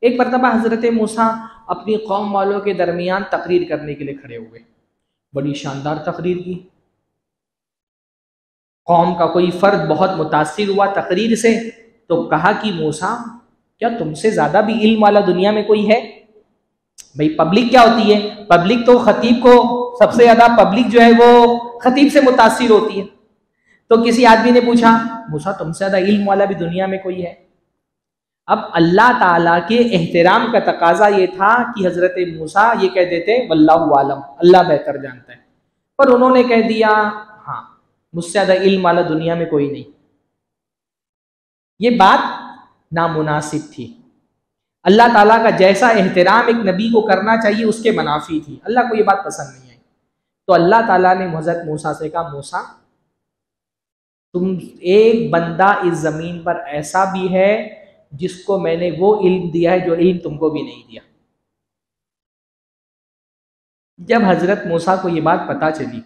एक मरतबा हज़रत मूसा अपनी कौम वालों के दरमियान तकरीर करने के लिए खड़े हुए, बड़ी शानदार तकरीर की। कौम का कोई फ़र्द बहुत मुतासिर हुआ तकरीर से, तो कहा कि मूसा क्या तुमसे ज़्यादा भी इल्म वाला दुनिया में कोई है? भाई पब्लिक क्या होती है? पब्लिक तो खतीब को सबसे ज़्यादा, पब्लिक जो है वो खतीब से मुतासिर होती है। तो किसी आदमी ने पूछा मूसा तुमसे ज़्यादा इल्म वाला भी दुनिया में कोई है? अब अल्लाह ताला के एहतराम का तकाजा ये था कि हज़रत मूसा ये कह देते वल्लाहु आलम, अल्लाह बेहतर जानता है, पर उन्होंने कह दिया हाँ मुझसे ज़्यादा इल्म वाला दुनिया में कोई नहीं। ये बात नामुनासिब थी। अल्लाह ताला का जैसा एहतराम एक नबी को करना चाहिए उसके मनाफी थी। अल्लाह को ये बात पसंद नहीं आई। तो अल्लाह ताला ने हज़रत मूसा से कहा मूसा तुम एक बंदा इस ज़मीन पर ऐसा भी है जिसको मैंने वो इल्म दिया है जो इल्म तुमको भी नहीं दिया। जब हज़रत मूसा को ये बात पता चली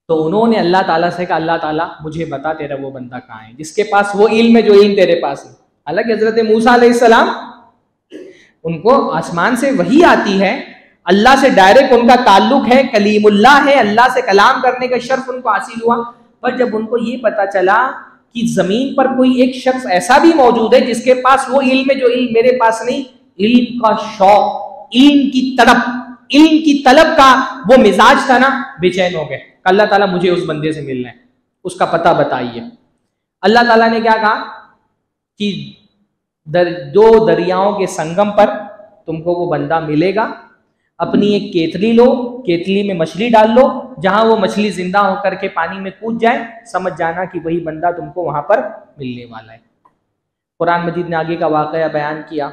तो उन्होंने अल्लाह ताला से कहा अल्लाह ताला मुझे बता तेरा वो बंदा कहाँ है जिसके पास वो इल्म है जो इल्म तेरे पास है। हालांकि हज़रत मूसा अलैहिस्सलाम उनको आसमान से वही आती है, अल्लाह से डायरेक्ट उनका ताल्लुक है, कलीमुल्लाह है, अल्लाह से कलाम करने का शर्फ उनको हासिल हुआ। पर जब उनको ये पता चला कि ज़मीन पर कोई एक शख्स ऐसा भी मौजूद है जिसके पास वो इल्म है जो इल्म मेरे पास नहीं, इल्म का शौक, इल्म की तड़प, इल्म की तलब का वो मिजाज था ना, बेचैन हो गए। अल्लाह ताला मुझे उस बंदे से मिलना है, उसका पता बताइए। अल्लाह ताला ने क्या कहा कि दो दरियाओं के संगम पर तुमको वो बंदा मिलेगा, अपनी एक केतली लो, केतली में मछली डाल लो, जहां वो मछली जिंदा होकर के पानी में कूद जाए समझ जाना कि वही बंदा तुमको वहां पर मिलने वाला है। कुरान मजीद ने आगे का वाक़या बयान किया,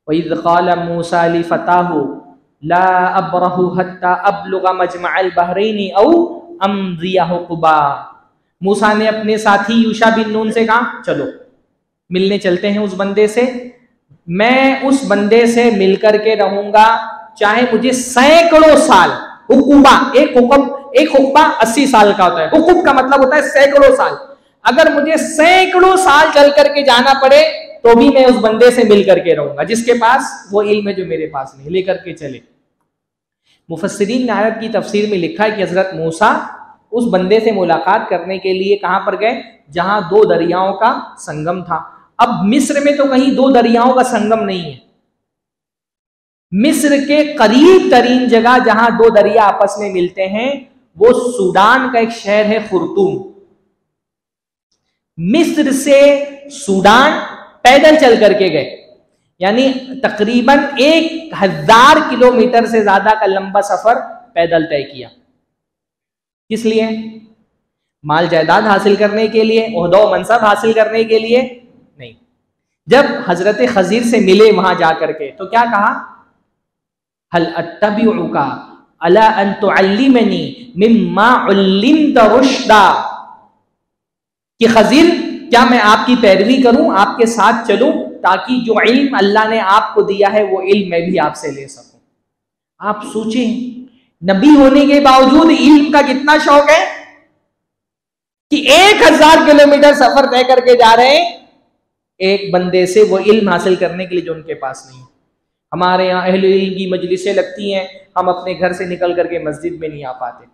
वइज़ क़ाल मूसा लिफ़ताहु ला अब्रहु हत्ता अब्लुग़ मजमअल बहरैनि औ अम्ज़िया हुक़बा। मूसा ने अपने साथी यूशा बिन नून से कहा चलो मिलने चलते हैं उस बंदे से, मैं उस बंदे से मिलकर के रहूंगा चाहे मुझे सैकड़ों साल, हुकुबा एक हुक्बा 80 साल का होता है, हुकुब का मतलब होता है सैकड़ों साल, अगर मुझे सैकड़ों साल चल करके जाना पड़े तो भी मैं उस बंदे से मिल करके रहूंगा जिसके पास वो इल्म है जो मेरे पास नहीं, लेकर के चले। मुफस्सिरीन ने आयत की तफसीर में लिखा है कि हजरत मूसा उस बंदे से मुलाकात करने के लिए कहां पर गए? जहां दो दरियाओं का संगम था। अब मिस्र में तो कहीं दो दरियाओं का संगम नहीं है। मिस्र के करीब तरीन जगह जहां दो दरिया आपस में मिलते हैं वो सूडान का एक शहर है खुर्तूम। मिस्र से सूडान पैदल चल करके गए, यानी तकरीबन 1000 किलोमीटर से ज्यादा का लंबा सफर पैदल तय किया। किस लिए? माल जायदाद हासिल करने के लिए, ओहदा मनसब हासिल करने के लिए नहीं, जब हजरत खजीर से मिले वहां जाकर के तो क्या कहा, हल अत्तबिउका अला अन तुअल्लिमनी मिम्मा उल्लिमत रुश्दा, कि खजीर क्या मैं आपकी पैरवी करूं, आपके साथ चलूं, ताकि जो इल्म अल्लाह ने आपको दिया है वो इल्म मैं भी आपसे ले सकूं। आप सोचें, नबी होने के बावजूद इल्म का कितना शौक है कि 1000 किलोमीटर सफर तय करके जा रहे हैं एक बंदे से वो इल्म हासिल करने के लिए जो उनके पास नहीं है। हमारे यहाँ अहले इल्म की मजलिसें लगती हैं, हम अपने घर से निकल करके मस्जिद में नहीं आ पाते,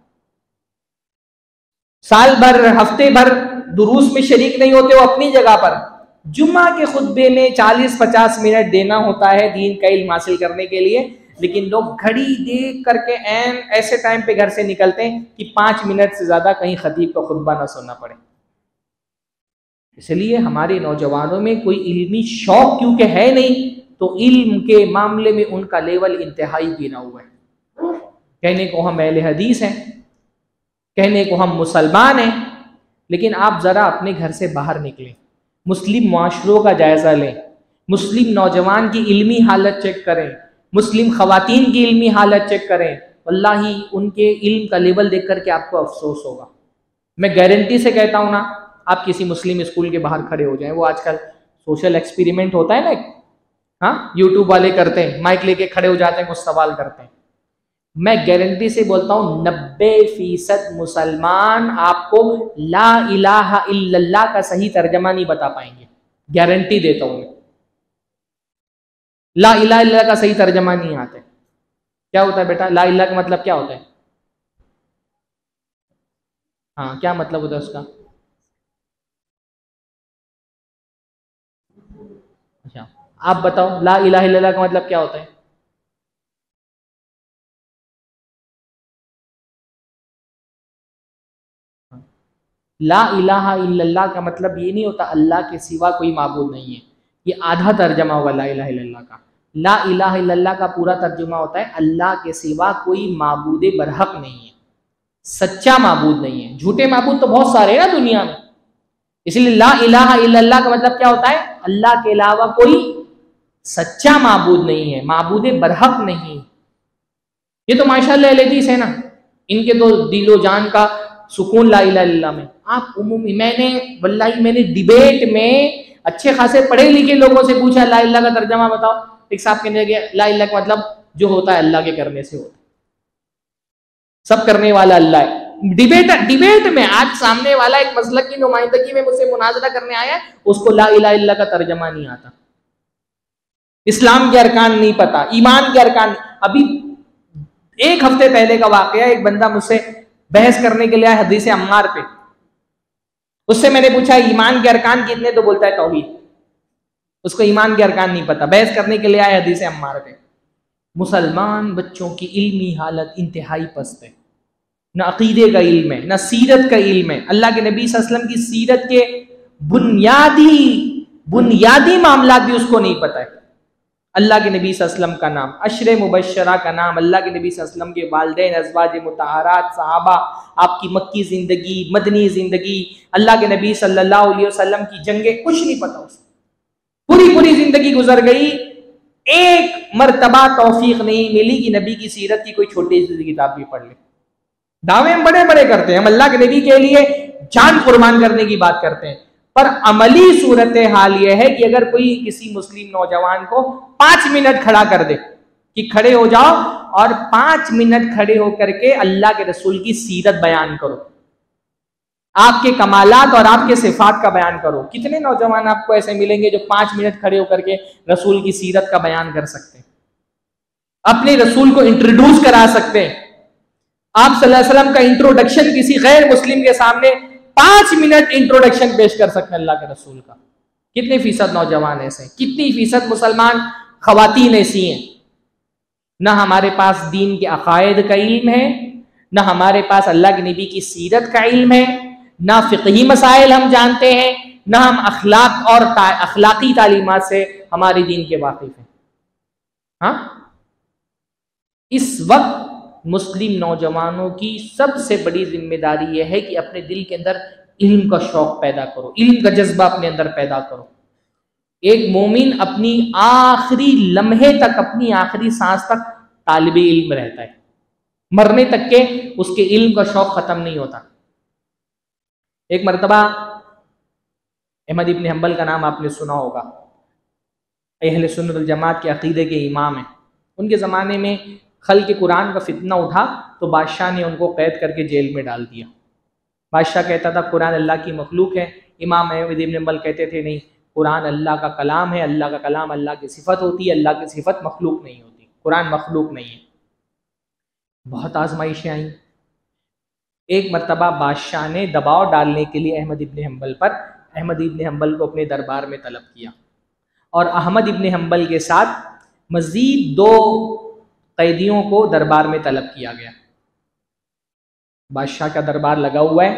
साल भर हफ्ते भर दुरूस में शरीक नहीं होते हो अपनी जगह पर, जुम्मा के खुतबे में 40-50 मिनट देना होता है दीन का इल्म हासिल करने के लिए, लेकिन लोग घड़ी देख करके ऐसे टाइम पे घर से निकलते हैं कि 5 मिनट से ज्यादा कहीं खतीब का खुतबा ना सुनना पड़े। इसलिए हमारे नौजवानों में कोई इल्मी शौक क्योंकि है नहीं, तो इल्म के मामले में उनका लेवल इंतहाई गिरा हुआ है। कहने को हम अहले हदीस हैं, कहने को हम मुसलमान हैं, लेकिन आप ज़रा अपने घर से बाहर निकलें, मुस्लिम माशरों का जायज़ा लें, मुस्लिम नौजवान की इल्मी हालत चेक करें, मुस्लिम ख़वातीन की इल्मी हालत चेक करें, वल्लाही उनके इल्म का लेवल देख करके आपको अफसोस होगा। मैं गारंटी से कहता हूँ ना, आप किसी मुस्लिम स्कूल के बाहर खड़े हो जाएं, वो आजकल सोशल एक्सपेरिमेंट होता है ना, हाँ यूट्यूब वाले करते हैं, माइक लेके खड़े हो जाते हैं, कुछ सवाल करते हैं, मैं गारंटी से बोलता हूँ 90% मुसलमान आपको ला इलाहा इल्लल्लाह का सही तर्जमा नहीं बता पाएंगे, गारंटी देता हूँ मैं। ला इलाहा इल्लल्लाह का सही तर्जमा नहीं आता है। क्या होता है बेटा, ला इलाहा का मतलब क्या होता है? हाँ, क्या मतलब होता है उसका? अच्छा, आप बताओ ला इलाहा इल्लल्लाह का मतलब क्या होता है? ला इलाहा इल्लल्लाह का मतलब ये नहीं होता अल्लाह के सिवा कोई माबूद नहीं है, ये आधा तर्जमा होगा ला इलाहा इल्लल्लाह का। ला इलाहा इल्लल्लाह का पूरा तर्जुमा होता है अल्लाह के सिवा कोई माबूद बरहक नहीं है, सच्चा माबूद नहीं है। झूठे माबूद तो बहुत सारे हैं ना दुनिया में, इसलिए ला इलाहा इल्लल्लाह का मतलब क्या होता है? अल्लाह के अलावा कोई सच्चा माबूद नहीं है, माबूद बरहक नहीं। ये तो माशाअल्लाह लजीज है ना, इनके तो दिलो जान का सुकून ला इलाहा इल्लल्लाह में। आप उम्मी मैंने डिबेट में अच्छे खासे पढ़े लिखे लोगों से पूछा ला इलाहा का तर्जमा बताओ, एक साहब कहने लगे ला इलाहा का मतलब जो होता है अल्लाह के करने से होता है, सब करने वाला अल्लाह है। डिबेट में आज सामने वाला एक मसलक की नुमाइंदगी में मुझसे मुनाजरा करने आया, उसको ला इलाहा इल्लल्लाह का तर्जमा नहीं आता, इस्लाम के अरकान नहीं पता, ईमान के अरकान। अभी 1 हफ्ते पहले का वाकया, एक बंदा मुझसे बहस करने के लिए आया हदीस अम्मार पे, उससे मैंने पूछा ईमान के अरकान कितने, तो बोलता है तौहीद, उसको ईमान के अरकान नहीं पता, बहस करने के लिए आया हदीस अम्मार पे। मुसलमान बच्चों की इल्मी हालत इंतहाई पस्त है, ना अकीदे का इल्म है, ना सीरत का इल्म है, अल्लाह के नबी सल्लल्लाहु अलैहि वसल्लम की सीरत के बुनियादी मामलात भी उसको नहीं पता है। अल्लाह के नबी सल्लल्लाहु अलैहि वसल्लम का नाम, अशरे मुबश्शरा का नाम, अल्लाह के नबी सल्लल्लाहु अलैहि वसल्लम के वालिदैन, अज़वाज मुतहहारात, सहाबा, आपकी मक्की ज़िंदगी, मदनी ज़िंदगी, अल्लाह के नबी सल्लल्लाहु अलैहि वसल्लम की जंगें, कुछ नहीं पता उसको। पूरी ज़िंदगी गुजर गई, एक मर्तबा तौफीक नहीं मिली कि नबी की सीरत की कोई छोटी सी किताब भी पढ़ ले। दावे हम बड़े बड़े करते हैं, हम अल्लाह के नबी के लिए जान कुर्बान करने की बात करते हैं, पर अमली सूरत हाल यह है कि अगर कोई किसी मुस्लिम नौजवान को 5 मिनट खड़ा कर दे कि खड़े हो जाओ और 5 मिनट खड़े होकर के अल्लाह के रसूल की सीरत बयान करो, आपके कमालात और आपके सिफात का बयान करो, कितने नौजवान आपको ऐसे मिलेंगे जो 5 मिनट खड़े होकर के रसूल की सीरत का बयान कर सकते हैं, अपने रसूल को इंट्रोड्यूस करा सकते हैं। आप सल्लल्लाहु अलैहि वसल्लम का इंट्रोडक्शन किसी गैर मुस्लिम के सामने 5 मिनट इंट्रोडक्शन पेश कर सकते हैं अल्लाह के रसूल का। कितने फीसद नौजवान ऐसे, कितनी फीसद मुसलमान खवातीन ऐसी हैं? ना हमारे पास दीन के अकायद का इल्म है, ना हमारे पास अल्लाह के नबी की सीरत का इल्म है, ना फ़िक़ही मसाइल हम जानते हैं, ना हम अखलाक और अखलाकी तालीमात से हमारे दीन के वाकिफ़ हैं। हाँ, इस वक्त मुस्लिम नौजवानों की सबसे बड़ी जिम्मेदारी यह है कि अपने दिल के अंदर इल्म का शौक पैदा करो, इल्म का जज्बा अपने अंदर पैदा करो। एक मोमिन अपनी आखिरी लम्हे तक, अपनी आखिरी सांस तक तालिब इल्म रहता है, मरने तक के उसके इल्म का शौक खत्म नहीं होता। एक मरतबा अहमद इब्न हंबल का नाम आपने सुना होगा, अहले सुन्नत वल जमात के अकीदे के इमाम हैं। उनके ज़माने में खल के कुरान का फितना उठा तो बादशाह ने उनको कैद करके जेल में डाल दिया। बादशाह कहता था कुरान अल्लाह की मखलूक है, इमाम अहमद इब्न हंबल कहते थे नहीं, कुरान अल्लाह का कलाम है, अल्लाह का कलाम अल्लाह की सिफत होती है, अल्लाह की सिफत मखलूक नहीं होती, कुरान मखलूक नहीं है। बहुत आजमाइशें आई। एक मरतबा बादशाह ने दबाव डालने के लिए अहमद इब्न हंबल पर, अहमद इब्न हंबल को अपने दरबार में तलब किया और अहमद इब्न हंबल के साथ मजीद 2 कैदियों को दरबार में तलब किया गया। बादशाह का दरबार लगा हुआ है,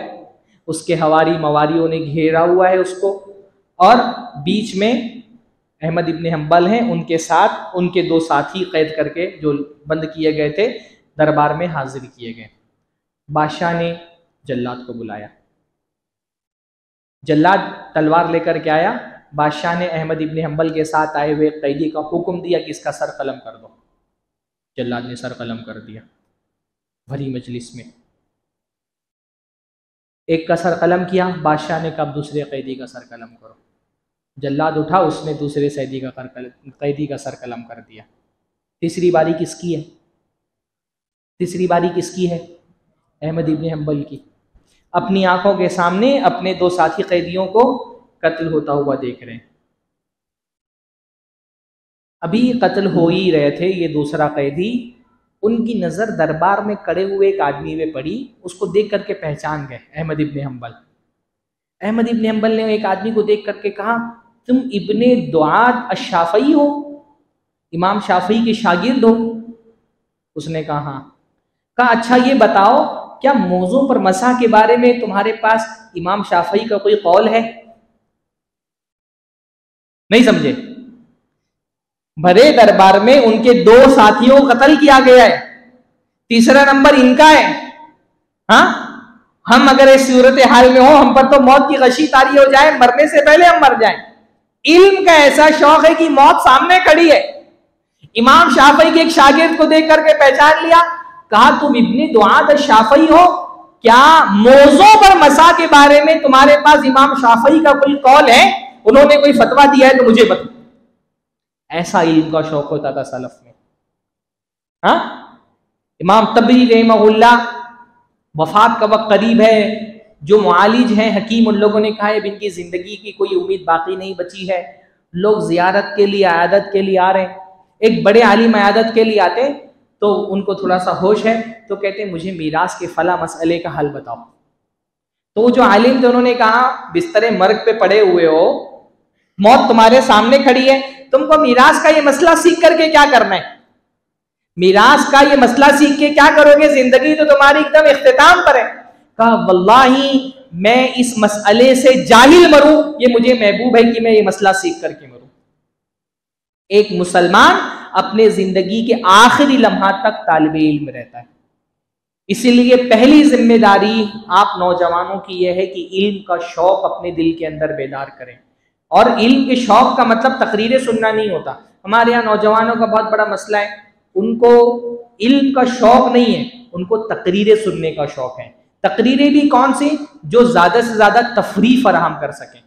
उसके हवारी मवारियों ने घेरा हुआ है उसको, और बीच में अहमद इब्न हंबल हैं, उनके साथ उनके 2 साथी कैद करके जो बंद किए गए थे दरबार में हाजिर किए गए। बादशाह ने जल्लाद को बुलाया, जल्लाद तलवार लेकर के आया। बादशाह ने अहमद इब्न हंबल के साथ आए हुए कैदी का हुक्म दिया कि इसका सर कलम कर दो। जल्लाद ने सर कलम कर दिया। भरी मजलिस में एक का सर कलम किया, बादशाह ने कहा दूसरे कैदी का सर कलम करो। जल्लाद उठा, उसने दूसरे कैदी का सर कलम कर दिया। तीसरी बारी किसकी है? तीसरी बारी किसकी है? अहमद इब्न हंबल की। अपनी आंखों के सामने अपने 2 साथी कैदियों को कत्ल होता हुआ देख रहे हैं। अभी कत्ल हो ही रहे थे, ये दूसरा कैदी, उनकी नज़र दरबार में खड़े हुए एक आदमी पे पड़ी, उसको देख करके पहचान गए अहमद इब्न हंबल। अहमद इब्न हंबल ने एक आदमी को देख करके कहा, तुम इब्ने दुआद अश-शाफ़ई हो, इमाम शाफ़ई के शागिर्द हो? उसने कहा हाँ। कहा अच्छा ये बताओ, क्या मौज़ू पर मसा के बारे में तुम्हारे पास इमाम शाफ़ई का कोई कौल है? नहीं समझे? भरे दरबार में उनके 2 साथियों को कत्ल किया गया है, तीसरा नंबर इनका है। हाँ, हम अगर इस सूरत हाल में हो, हम पर तो मौत की गशी तारी हो जाए, मरने से पहले हम मर जाएं। इल्म का ऐसा शौक है कि मौत सामने खड़ी है। इमाम शाफ़ई के एक शागिर्द को देख करके पहचान लिया, कहा तुम इब्ने दुआद शाफ़ई हो, क्या मौज़ू पर मसा के बारे में तुम्हारे पास इमाम शाफ़ई का कोई कौल है? उन्होंने कोई फतवा दिया है तो मुझे बता। ऐसा इल्म का शौक होता था सलफ में। हाँ, इमाम तबरी रहमहुल्लाह, वफात का वक्त करीब है, जो मुआलिज हैं हकीम, उन लोगों ने कहा है इनकी जिंदगी की कोई उम्मीद बाकी नहीं बची है। लोग जियारत के लिए, आयादत के लिए आ रहे हैं। एक बड़े आलिम आयादत के लिए आते तो उनको थोड़ा सा होश है, तो कहते मुझे मीरास के फला मसले का हल बताओ। तो जो आलिम थे उन्होंने कहा बिस्तरे मर्ग पे पड़े हुए हो, मौत तुम्हारे सामने खड़ी है, तुमको मीरास का ये मसला सीख करके क्या करना है? मीरास का ये मसला सीख के क्या करोगे? जिंदगी तो तुम्हारी एकदम इख्तिताम पर है। कहा वल्लाही मैं इस मसले से जाहिल मरूं, ये मुझे महबूब है कि मैं ये मसला सीख करके मरूं। एक मुसलमान अपने जिंदगी के आखिरी लम्हात तक तालिबे इल्म रहता है। इसीलिए पहली जिम्मेदारी आप नौजवानों की यह है कि इल्म का शौक अपने दिल के अंदर बेदार करें। और इल्म के शौक का मतलब तकरीरें सुनना नहीं होता। हमारे यहाँ नौजवानों का बहुत बड़ा मसला है, उनको इल्म का शौक नहीं है, उनको तकरीरें सुनने का शौक है। तकरीरें भी कौन सी? जो ज़्यादा से ज़्यादा तफरीह फराहम कर सकें।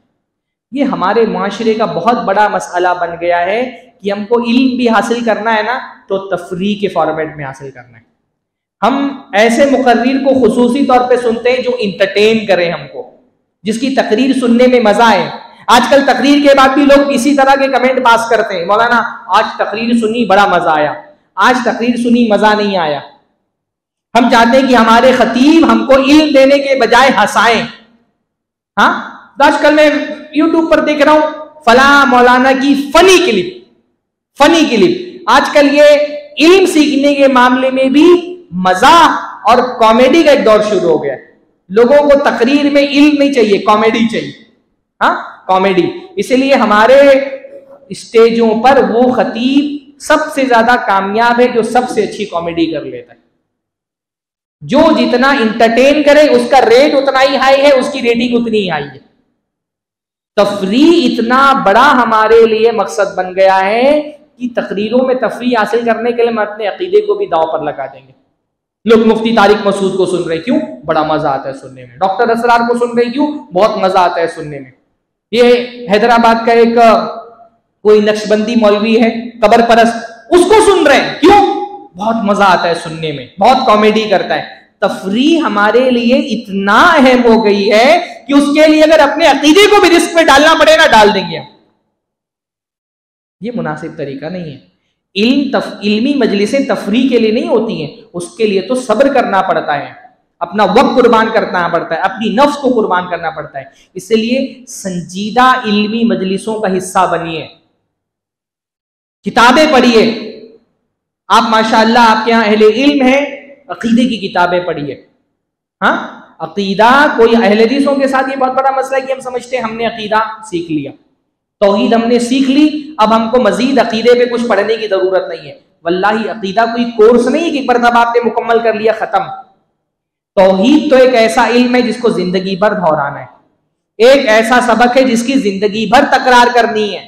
ये हमारे माशरे का बहुत बड़ा मसला बन गया है कि हमको इल्म भी हासिल करना है ना, तो तफरीह के फॉर्मेट में हासिल करना है। हम ऐसे मुकर्रिर को खुसूसी तौर पे सुनते हैं जो इंटरटेन करें हमको, जिसकी तकरीर सुनने में मजा आए। आजकल तकरीर के बाद भी लोग इसी तरह के कमेंट पास करते हैं, मौलाना आज तकरीर सुनी बड़ा मजा आया, आज तकरीर सुनी मजा नहीं आया। हम चाहते हैं कि हमारे खतीब हमको इल्म देने के बजाय हंसाएं। हाँ, आजकल मैं यूट्यूब पर देख रहा हूं फला मौलाना की फनी क्लिप। आजकल ये इल्म सीखने के मामले में भी मजाक और कॉमेडी का एक दौर शुरू हो गया है। लोगों को तकरीर में इल्म नहीं चाहिए, कॉमेडी चाहिए। हाँ, कॉमेडी। इसलिए हमारे स्टेजों पर वो खतीब सबसे ज्यादा कामयाब है जो सबसे अच्छी कॉमेडी कर लेता है। जो जितना इंटरटेन करे उसका रेट उतना ही हाई है, उसकी रेटिंग उतनी ही हाई है। तफरी इतना बड़ा हमारे लिए मकसद बन गया है कि तकरीरों में तफरी हासिल करने के लिए हम अपने अकीदे को भी दांव पर लगा देंगे। लोग मुफ्ती तारिक मसूद को सुन रहे, क्यों? बड़ा मजा आता है सुनने में। डॉक्टर असरार को सुन रहे, क्यों? बहुत मजा आता है सुनने में। ये हैदराबाद का एक कोई नक्शबंदी मौलवी है, कबर परस्त, उसको सुन रहे हैं, क्यों? बहुत मजा आता है सुनने में, बहुत कॉमेडी करता है। तफरी हमारे लिए इतना अहम हो गई है कि उसके लिए अगर अपने अकीदे को भी रिस्क में डालना पड़े ना, डाल देंगे हम। ये मुनासिब तरीका नहीं है। इल्मी मजलिसें तफरी के लिए नहीं होती हैं, उसके लिए तो सब्र करना पड़ता है, अपना वक्त कुर्बान करना पड़ता है, अपनी नफ्स को कुर्बान करना पड़ता है। इसलिए संजीदा इल्मी मजलिसों का हिस्सा बनिए, किताबें पढ़िए। आप माशाअल्लाह आपके यहाँ अहले इल्म है, अकीदे की किताबें पढ़िए। हाँ, अकीदा कोई अहले हदीसों के साथ ये बहुत बड़ा मसला है कि हम समझते हैं हमने अकीदा सीख लिया, तौहीद हमने सीख ली, अब हमको मजीद अकीदे पे कुछ पढ़ने की जरूरत नहीं है। वल्लाही अकीदा कोई कोर्स नहीं है कि एक मरतबा आपने मुकम्मल कर लिया, खत्म। तौहीद तो एक ऐसा इल्म है जिसको जिंदगी भर दोहराना है, एक ऐसा सबक है जिसकी जिंदगी भर तकरार करनी है।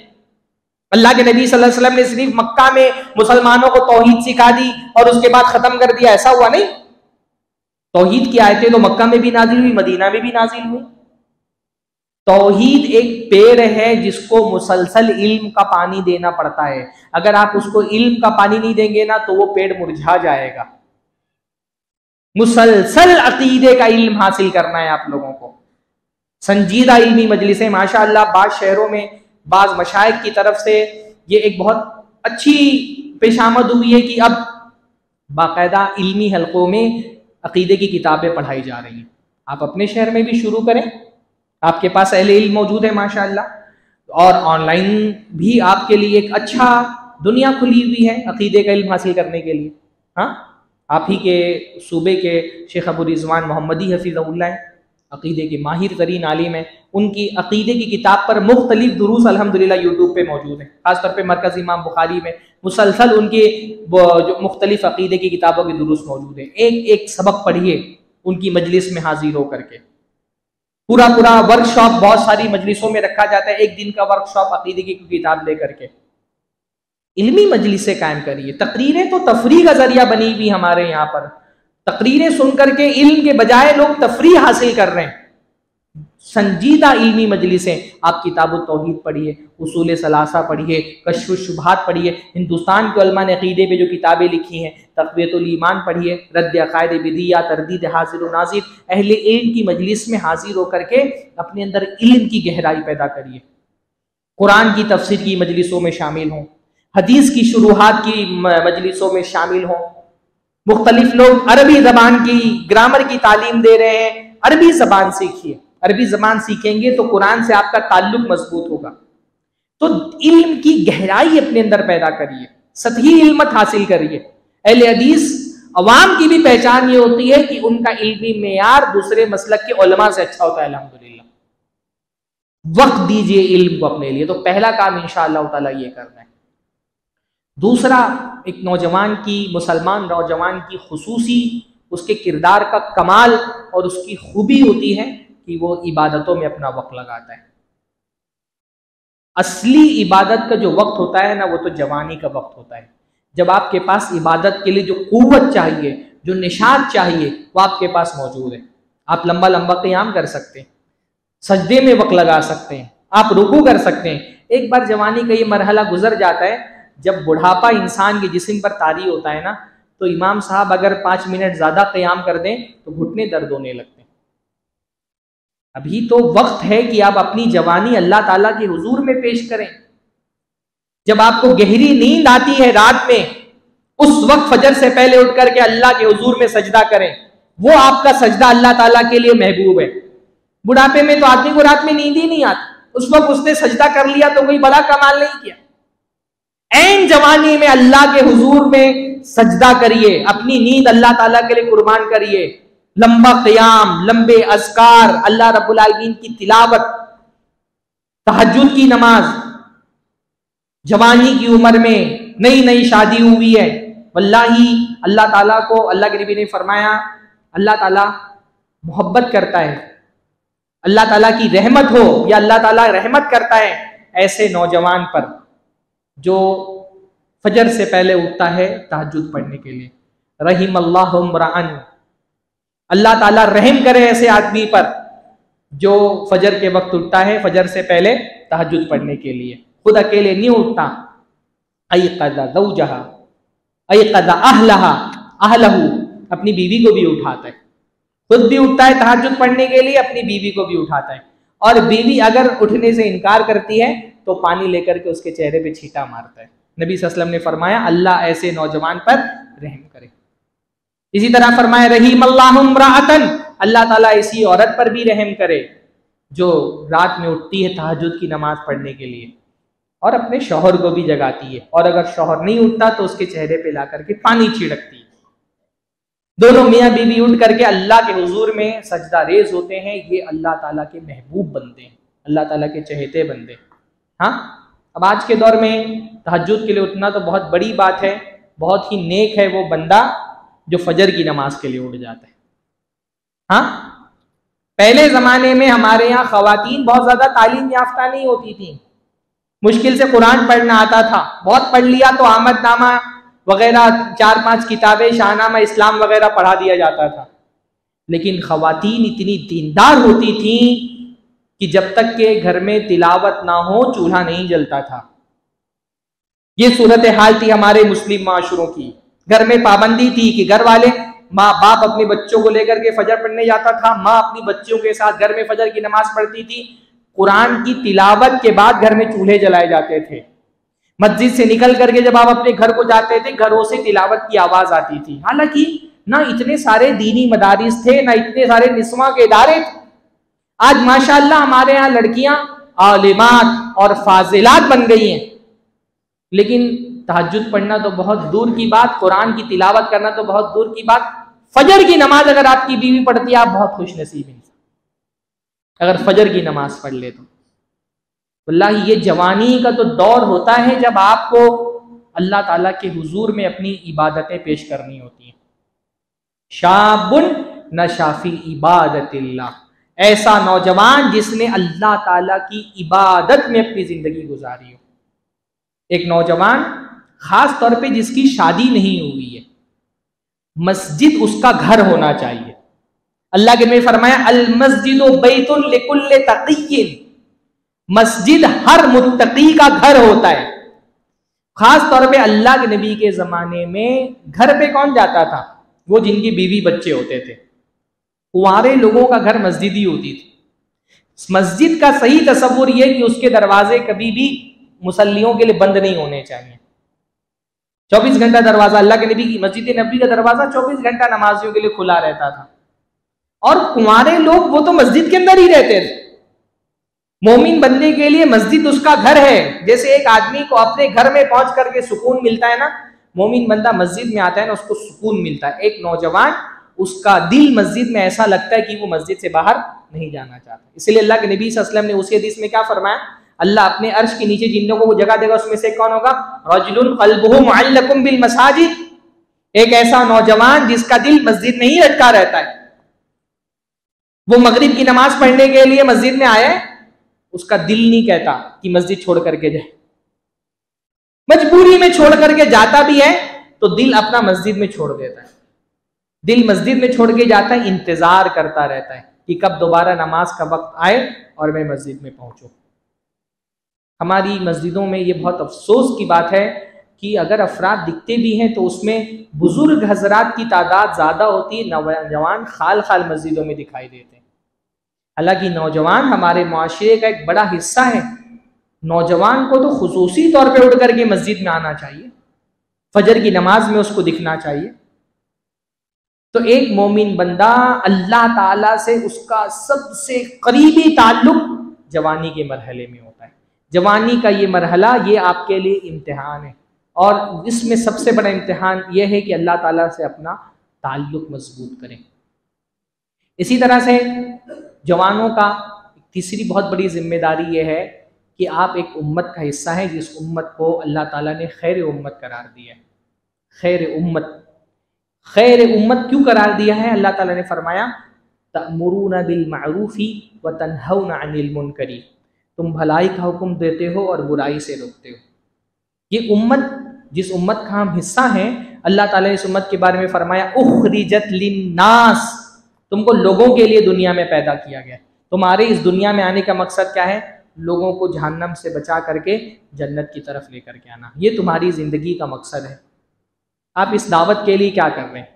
अल्लाह के नबी सल्लल्लाहु अलैहि वसल्लम ने सिर्फ मक्का में मुसलमानों को तौहीद सिखा दी और उसके बाद खत्म कर दिया, ऐसा हुआ नहीं। तौहीद की आयतें तो मक्का में भी नाजिल हुई, मदीना में भी नाजिल हुई। तौहीद एक पेड़ है जिसको मुसलसल इल्म का पानी देना पड़ता है। अगर आप उसको इल्म का पानी नहीं देंगे ना तो वो पेड़ मुरझा जाएगा। मुसलसल अकीदे का इल्म हासिल करना है आप लोगों को। संजीदा इल्मी मजलिसें माशाअल्लाह बाज़ शहरों में बाज़ मशाइख की तरफ से ये एक बहुत अच्छी पेशामद हुई है कि अब बाकायदा इल्मी हलकों में अकीदे की किताबें पढ़ाई जा रही हैं। आप अपने शहर में भी शुरू करें, आपके पास अहले इल्म मौजूद है माशाअल्लाह, और ऑनलाइन भी आपके लिए एक अच्छा दुनिया खुली हुई है अकीदे का इल्म हासिल करने के लिए। हाँ, आप ही के सूबे के शेख अबू रिजवान मोहम्मदी हफीज़हुल्लाह हैं, अकीदे के माहिर तरीन आलिम है। उनकी अकीदे की किताब पर मुख्तलिफ दुरूस अल्हम्दुलिल्लाह यूट्यूब पे मौजूद है। खासतौर पे मरकज़ इमाम बुखारी में मुसलसल उनके जो मुख्तलिफ अकीदे की किताबों के दुरूस मौजूद है। एक एक सबक पढ़िए उनकी मजलिस में हाजिर होकर के। पूरा वर्कशॉप बहुत सारी मजलिसों में रखा जाता है, एक दिन का वर्कशॉप अकीदे की किताब लेकर के। इल्मी मजलिसें कायम करिए। तकरीरें तो तफरी का जरिया बनी हुई हमारे यहाँ पर, तकरीरें सुन करके इल्म के बजाय लोग तफरी हासिल कर रहे हैं। संजीदा इल्मी मजलिसें, आप किताब तौहीद पढ़िए, उसूल सलासा पढ़िए, कश्फ शुबहात पढ़िए। हिंदुस्तान के उलमा ने अकीदे पे जो किताबें लिखी हैं, तक़वियतुल ईमान पढ़िए, रद्द अक़ाइद बिदिया, तरदीद हाज़िर व नाज़िर। अहले इल्म की मजलिस में हाजिर होकर के अपने अंदर इल्म की गहराई पैदा करिए। कुरान की तफसीर की मजलिसों में शामिल हों, हदीस की शुरूहात की मजलिसों में शामिल हों। मुख्तलिफ लोग अरबी ज़बान की ग्रामर की तालीम दे रहे हैं, अरबी ज़बान सीखिए। अरबी ज़बान सीखेंगे तो कुरान से आपका ताल्लुक मजबूत होगा। तो इल्म की गहराई अपने अंदर पैदा करिए, सतही इल्म मत हासिल करिए। अहले हदीस अवाम की भी पहचान ये होती है कि उनका इल्मी मेयार दूसरे मसलक के उलमा से अच्छा होता है अल्हम्दुलिल्लाह। वक्त दीजिए इल्म को अपने लिए, तो पहला काम इंशाअल्लाह ताला ये करना है। दूसरा, एक नौजवान की, मुसलमान नौजवान की खुसूसी उसके किरदार का कमाल और उसकी खूबी होती है कि वो इबादतों में अपना वक्त लगाता है। असली इबादत का जो वक्त होता है ना, वो तो जवानी का वक्त होता है, जब आपके पास इबादत के लिए जो कुव्वत चाहिए, जो निशात चाहिए, वो आपके पास मौजूद है। आप लंबा लंबा क़ियाम कर सकते हैं, सजदे में वक्त लगा सकते हैं, आप रुकू कर सकते हैं। एक बार जवानी का ये मरहला गुजर जाता है, जब बुढ़ापा इंसान के जिस्म पर तारी होता है ना, तो इमाम साहब अगर 5 मिनट ज़्यादा क़ियाम कर दें तो घुटने दर्द होने लगते हैं। अभी तो वक्त है कि आप अपनी जवानी अल्लाह ताला के हुजूर में पेश करें। जब आपको गहरी नींद आती है रात में, उस वक्त फजर से पहले उठ करके अल्लाह के हुजूर में सजदा करें। वो आपका सजदा अल्लाह ताला के लिए महबूब है। बुढ़ापे में तो आदमी को रात में नींद ही नहीं आती, उस वक्त उसने सजदा कर लिया तो कोई बड़ा कमाल नहीं किया। ऐन जवानी में अल्लाह के हुजूर में सजदा करिए, अपनी नींद अल्लाह ताला के लिए कुर्बान करिए। लंबा क़ियाम, लंबे अज़कार, अल्लाह रब्बुल आलमीन की तिलावत, तहज्जुद की नमाज। जवानी की उम्र में नई नई शादी हुई है, वल्लाही अल्लाह ताला को, अल्लाह के नबी ने फरमाया, अल्लाह ताला मोहब्बत करता है अल्लाह ताला की रहमत हो या अल्लाह ताला रहमत करता है ऐसे नौजवान पर जो फजर से पहले उठता है तहज्जुद पढ़ने के लिए। रहीमल्लाहु इम्राअन, अल्लाह ताला रहम करे ऐसे आदमी पर जो फजर के वक्त उठता है, फजर से पहले तहज्जुद पढ़ने के लिए, खुद अकेले नहीं उठता। अयक़ज़ा ज़ौजहा अयक़ज़ा अहलहा अहलहू, अपनी बीवी को भी उठाता है, खुद भी उठता है तहज्जुद पढ़ने के लिए, अपनी बीवी को भी उठाता है। और बीवी अगर उठने से इनकार करती है तो पानी लेकर के उसके चेहरे पे छींटा मारता है। नबी सल्लल्लाहु अलैहि वसल्लम ने फरमाया अल्लाह ऐसे नौजवान पर रहम करे। इसी तरह फरमाया रहीमल्लाहु इम्राअतन, अल्लाह ताला इसी औरत पर भी रहम करे जो रात में उठती है तहज्जुद की नमाज पढ़ने के लिए और अपने शौहर को भी जगाती है, और अगर शौहर नहीं उठता तो उसके चेहरे पे ला करके पानी छिड़कती है। दोनों मियाँ बीवी उठ करके अल्लाह के हुजूर में सजदा रेज होते हैं। ये अल्लाह ताला के महबूब बंदे हैं, अल्लाह ताला के चहेते बंदे। हाँ, अब आज के दौर में तहज्जुद के लिए उठना तो बहुत बड़ी बात है, बहुत ही नेक है वो बंदा जो फजर की नमाज के लिए उठ जाता है। हाँ, पहले ज़माने में हमारे यहाँ ख़वातीन बहुत ज़्यादा तालीम याफ्ता नहीं होती थी, मुश्किल से कुरान पढ़ना आता था, बहुत पढ़ लिया तो आमदनामा वगैरह 4-5 किताबें, शाहनामा इस्लाम वगैरह पढ़ा दिया जाता था। लेकिन ख़वातीन इतनी दीनदार होती थी कि जब तक के घर में तिलावत ना हो चूल्हा नहीं जलता था। ये सूरत हाल थी हमारे मुस्लिम माशरों की। घर में पाबंदी थी कि घर वाले, माँ बाप अपने बच्चों को लेकर के फजर पढ़ने जाता था, माँ अपनी बच्चियों के साथ घर में फजर की नमाज पढ़ती थी। कुरान की तिलावत के बाद घर में चूल्हे जलाए जाते थे। मस्जिद से निकल करके जब आप अपने घर को जाते थे, घरों से तिलावत की आवाज आती थी। हालांकि ना इतने सारे दीनी मदारिस थे, ना इतने सारे निस्वा के इदारे थे। आज माशाअल्लाह हमारे यहाँ लड़कियां आलिमात और फाजिलात बन गई हैं, लेकिन तहज्जुद पढ़ना तो बहुत दूर की बात, कुरान की तिलावत करना तो बहुत दूर की बात। फजर की नमाज अगर आपकी बीवी पढ़ती है, आप बहुत खुशनसीब हैं अगर फजर की नमाज पढ़ ले तो। वल्लाही ये जवानी का तो दौर होता है जब आपको अल्लाह ताला के हुजूर में अपनी इबादतें पेश करनी होती हैं। शाबुन नशा फी इबादतिल्लाह, ऐसा नौजवान जिसने अल्लाह ताला की इबादत में अपनी जिंदगी गुजारी हो। एक नौजवान खास तौर पे जिसकी शादी नहीं हुई है, मस्जिद उसका घर होना चाहिए। अल्लाह के नबी फरमाया अल मस्जिदु बैतुन लिकुल्लि तक़िय्यिन, मस्जिद हर मुत्तकी का घर होता है। खास तौर पे अल्लाह के नबी के जमाने में घर पे कौन जाता था? वो जिनकी बीवी बच्चे होते थे। कुंवारे लोगों का घर मस्जिद ही होती थी। मस्जिद का सही तस्वुर यह कि उसके दरवाजे कभी भी मुसल्लियों के लिए बंद नहीं होने चाहिए। 24 घंटा दरवाजा, अल्लाह के नबी की मस्जिद नबी का दरवाजा 24 घंटा नमाजियों के लिए खुला रहता था। और कुंवारे लोग वो तो मस्जिद के अंदर ही रहते थे। मोमिन बनने के लिए मस्जिद उसका घर है। जैसे एक आदमी को अपने घर में पहुंच करके सुकून मिलता है ना, मोमिन बंदा मस्जिद में आता है ना, उसको सुकून मिलता है। एक नौजवान, उसका दिल मस्जिद में ऐसा लगता है कि वो मस्जिद से बाहर नहीं जाना चाहता। इसलिए अल्लाह के नबी सल्लल्लाहु अलैहि वसल्लम ने उसी हदीस में क्या फरमाया, अल्लाह अपने अर्श के नीचे जिन लोगों को जगह देगा उसमें से कौन होगा? रजुलुन क़ल्बुहु मुअल्लकुम बिल मसाजिद, एक ऐसा नौजवान जिसका दिल मस्जिद में ही अटका रहता है। वो मगरिब की नमाज पढ़ने के लिए मस्जिद में आया है, उसका दिल नहीं कहता कि मस्जिद छोड़ करके जाए। मजबूरी में छोड़ करके जाता भी है तो दिल अपना मस्जिद में छोड़ देता है। दिल मस्जिद में छोड़ के जाता है, इंतजार करता रहता है कि कब दोबारा नमाज का वक्त आए और मैं मस्जिद में पहुंचूं। हमारी मस्जिदों में ये बहुत अफसोस की बात है कि अगर अफराद दिखते भी हैं तो उसमें बुजुर्ग हजरात की तादाद ज़्यादा होती है, नौजवान खाल खाल मस्जिदों में दिखाई देते हैं। हालांकि नौजवान हमारे मुआशरे का एक बड़ा हिस्सा है। नौजवान को तो खुसूसी तौर पे उठ करके मस्जिद में आना चाहिए, फजर की नमाज में उसको दिखना चाहिए। तो एक मोमिन बंदा अल्लाह ताला से उसका सबसे करीबी ताल्लुक जवानी के मरहले में होता है। जवानी का ये मरहला, ये आपके लिए इम्तिहान है, और इसमें सबसे बड़ा इम्तिहान ये है कि अल्लाह ताला से अपना ताल्लुक मजबूत करें। इसी तरह से जवानों का तीसरी बहुत बड़ी जिम्मेदारी ये है कि आप एक उम्मत का हिस्सा हैं जिस उम्मत को अल्लाह ताला ने खैर उम्मत करार दिया है। खैर उम्मत क्यों करार दिया है? अल्लाह ताला ने फरमाया तअमुरूना बिल मारूफी व तनहौना अनिल मुनकरी, तुम भलाई का हुक्म देते हो और बुराई से रोकते हो। ये उम्मत, जिस उम्मत का हम हिस्सा हैं, अल्लाह ताला ने इस उम्मत के बारे में फरमाया उखरिजत लिन्नास, तुमको लोगों के लिए दुनिया में पैदा किया गया। तुम्हारे इस दुनिया में आने का मकसद क्या है? लोगों को जहन्नम से बचा करके जन्नत की तरफ लेकर के आना। ये तुम्हारी जिंदगी का मकसद है। आप इस दावत के लिए क्या कर रहे हैं?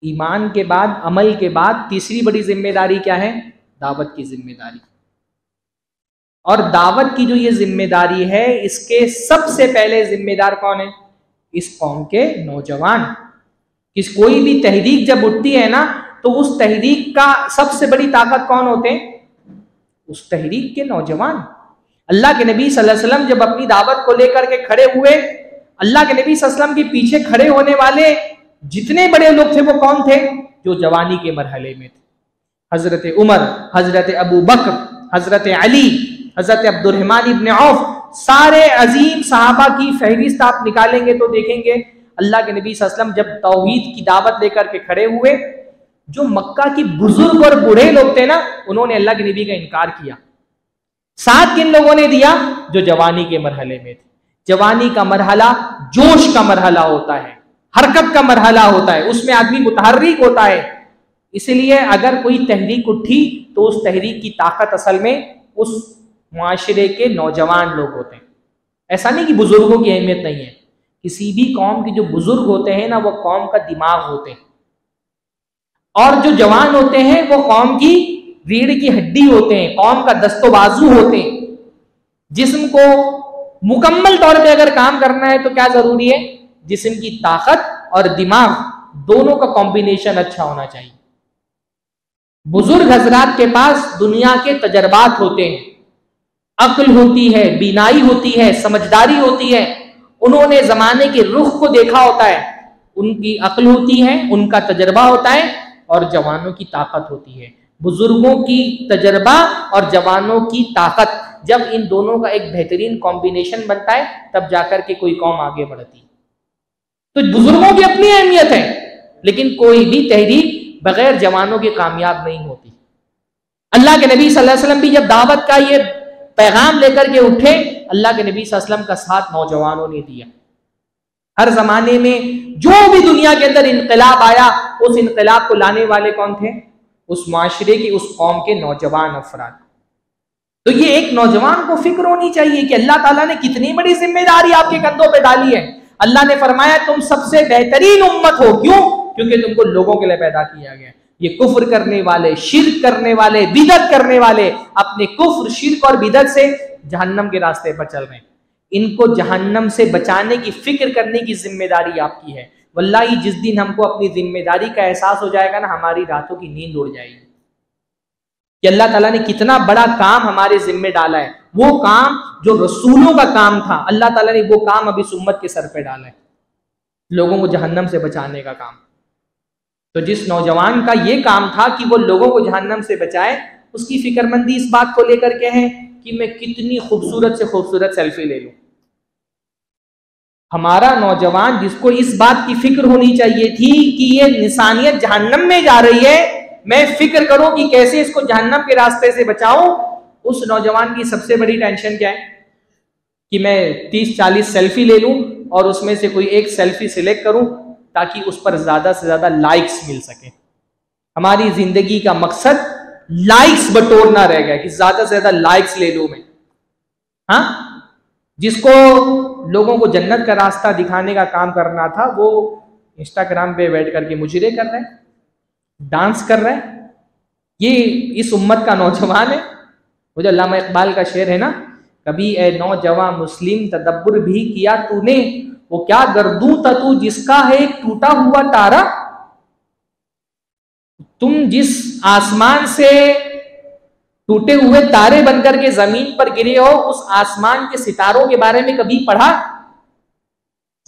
ईमान के बाद, अमल के बाद तीसरी बड़ी जिम्मेदारी क्या है? दावत की जिम्मेदारी। और दावत की जो ये जिम्मेदारी है, इसके सबसे पहले जिम्मेदार कौन है? इस कौम के नौजवान। कोई भी तहरीक जब उठती है ना, तो उस तहरीक का सबसे बड़ी ताकत कौन होते हैं? उस तहरीक के नौजवान। अल्लाह के नबी सल्लल्लाहु अलैहि वसल्लम जब अपनी दावत को लेकर के खड़े हुए, अल्लाह के नबी सल्लल्लाहु अलैहि वसल्लम के पीछे खड़े होने वाले जितने बड़े लोग थे वो कौन थे? जो जवानी के मरहले में थे। हजरत उमर, हजरत अबू बकर, हजरत अली, हजरत अब्दुर्रहमान इब्न औफ, सारे अजीम सहाबा की फहरिस्त आप निकालेंगे तो देखेंगे अल्लाह के नबी सल्लल्लाहु अलैहि वसल्लम जब तौहीद की दावत लेकर के खड़े हुए, जो मक्का की बुजुर्ग और बूढ़े लोग थे ना, उन्होंने अल्लाह के नबी का इनकार किया। साथ किन लोगों ने दिया? जो जवानी के मरहले में थे। जवानी का मरहला जोश का मरहला होता है, हरकत का मरहला होता है, उसमें आदमी मुतहर्रिक होता है। इसलिए अगर कोई तहरीक उठी तो उस तहरीक की ताकत असल में उस मुआशरे के नौजवान लोग होते हैं। ऐसा नहीं कि बुजुर्गों की अहमियत नहीं है। किसी भी कौम के जो बुजुर्ग होते हैं ना, वो कौम का दिमाग होते हैं, और जो जवान होते हैं वो कौम की रीढ़ की हड्डी होते हैं, कौम का दस्तोबाजू होते हैं। जिस्म को मुकम्मल तौर पे अगर काम करना है तो क्या जरूरी है? जिस्म की ताकत और दिमाग दोनों का कॉम्बिनेशन अच्छा होना चाहिए। बुजुर्ग हजरात के पास दुनिया के तजर्बात होते हैं, अक्ल होती है, बीनाई होती है, समझदारी होती है, उन्होंने जमाने के रुख को देखा होता है, उनकी अक्ल होती है, उनका तजर्बा होता है, और जवानों की ताकत होती है। बुजुर्गों की तजर्बा और जवानों की ताकत, जब इन दोनों का एक बेहतरीन कॉम्बिनेशन बनता है, तब जाकर के कोई कौम आगे बढ़ती है। तो बुजुर्गों की अपनी अहमियत है, लेकिन कोई भी तहरीक बगैर जवानों के कामयाब नहीं होती। अल्लाह के नबी सल्लल्लाहु अलैहि वसल्लम भी जब दावत का ये पैगाम लेकर के उठे, अल्लाह के नबी सल्लल्लाहु अलैहि वसल्लम का साथ नौजवानों ने दिया। हर जमाने में जो भी दुनिया के अंदर इनकलाब आया, उस इनकलाब को लाने वाले कौन थे? उस माशरे की, उस कौम के नौजवान अफराद। तो ये एक नौजवान को फिक्र होनी चाहिए कि अल्लाह ताला ने कितनी बड़ी जिम्मेदारी आपके कंधों पे डाली है। अल्लाह ने फरमाया तुम सबसे बेहतरीन उम्मत हो। क्यों? क्योंकि तुमको लोगों के लिए पैदा किया गया। ये कुफ्र करने वाले, शिर्क करने वाले, बिदअत करने वाले अपने कुफ्र, शिर्क और बिदअत से जहन्नम के रास्ते पर चल रहे हैं। इनको जहन्नम से बचाने की फिक्र करने की जिम्मेदारी आपकी है। वल्लाही जिस दिन हमको अपनी जिम्मेदारी का एहसास हो जाएगा ना, हमारी रातों की नींद उड़ जाएगी कि अल्लाह ताला ने कितना बड़ा काम हमारे जिम्मे डाला है। वो काम जो रसूलों का काम था, अल्लाह ताला ने वो काम अभी इस उम्मत के सर पे डाला है, लोगों को जहन्नम से बचाने का काम। तो जिस नौजवान का ये काम था कि वो लोगों को जहन्नम से बचाए, उसकी फिक्रमंदी इस बात को लेकर के है कि मैं कितनी खूबसूरत से खूबसूरत सेल्फी ले लूं। हमारा नौजवान, जिसको इस बात की फिक्र होनी चाहिए थी कि ये इंसानियत जहन्नम में जा रही है, मैं फिक्र करूं कि कैसे इसको जहन्नम के रास्ते से बचाऊं, उस नौजवान की सबसे बड़ी टेंशन क्या है कि मैं 30-40 सेल्फी ले लूं और उसमें से कोई एक सेल्फी सिलेक्ट करूं ताकि उस पर ज्यादा से ज्यादा लाइक्स मिल सके। हमारी जिंदगी का मकसद लाइक्स बटोरना रह गया कि ज्यादा से ज्यादा लाइक्स ले लूं मैं। हाँ, जिसको लोगों को जन्नत का रास्ता दिखाने का काम करना था, वो इंस्टाग्राम पे बैठ करके मुजरे कर रहे हैं, डांस कर रहे हैं। ये इस उम्मत का नौजवान है। वो जो अल्लामा इकबाल का शेर है ना, कभी ए नौजवान मुस्लिम तदब्बुर भी किया तूने, वो क्या गर्दू था तू जिसका है एक टूटा हुआ तारा। तुम जिस आसमान से टूटे हुए तारे बनकर के जमीन पर गिरे हो, उस आसमान के सितारों के बारे में कभी पढ़ा?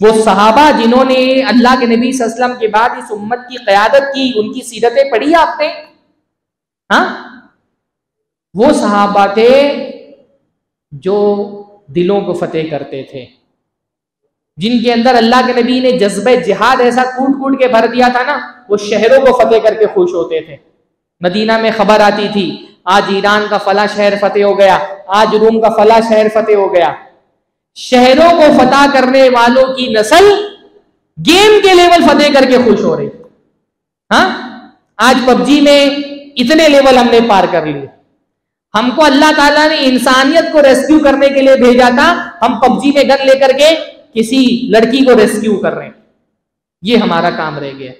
वो सहाबा जिन्होंने अल्लाह के नबी सल्लल्लाहु अलैहि वसल्लम के बाद इस उम्मत की क़यादत की, उनकी सीरतें पढ़ी आपने? हाँ, वो सहाबा थे जो दिलों को फतेह करते थे, जिनके अंदर अल्लाह के नबी ने जज्बे जिहाद ऐसा कूट कूट के भर दिया था ना, वो शहरों को फतेह करके खुश होते थे। मदीना में खबर आती थी, आज ईरान का फला शहर फतेह हो गया, आज रूम का फला शहर फतेह हो गया। शहरों को फतह करने वालों की नस्ल गेम के लेवल फतेह करके खुश हो रही। हाँ, आज पबजी में इतने लेवल हमने पार कर लिए। हमको अल्लाह ताला ने इंसानियत को रेस्क्यू करने के लिए भेजा था, हम पबजी में गन लेकर के किसी लड़की को रेस्क्यू कर रहे हैं। ये हमारा काम रह गया।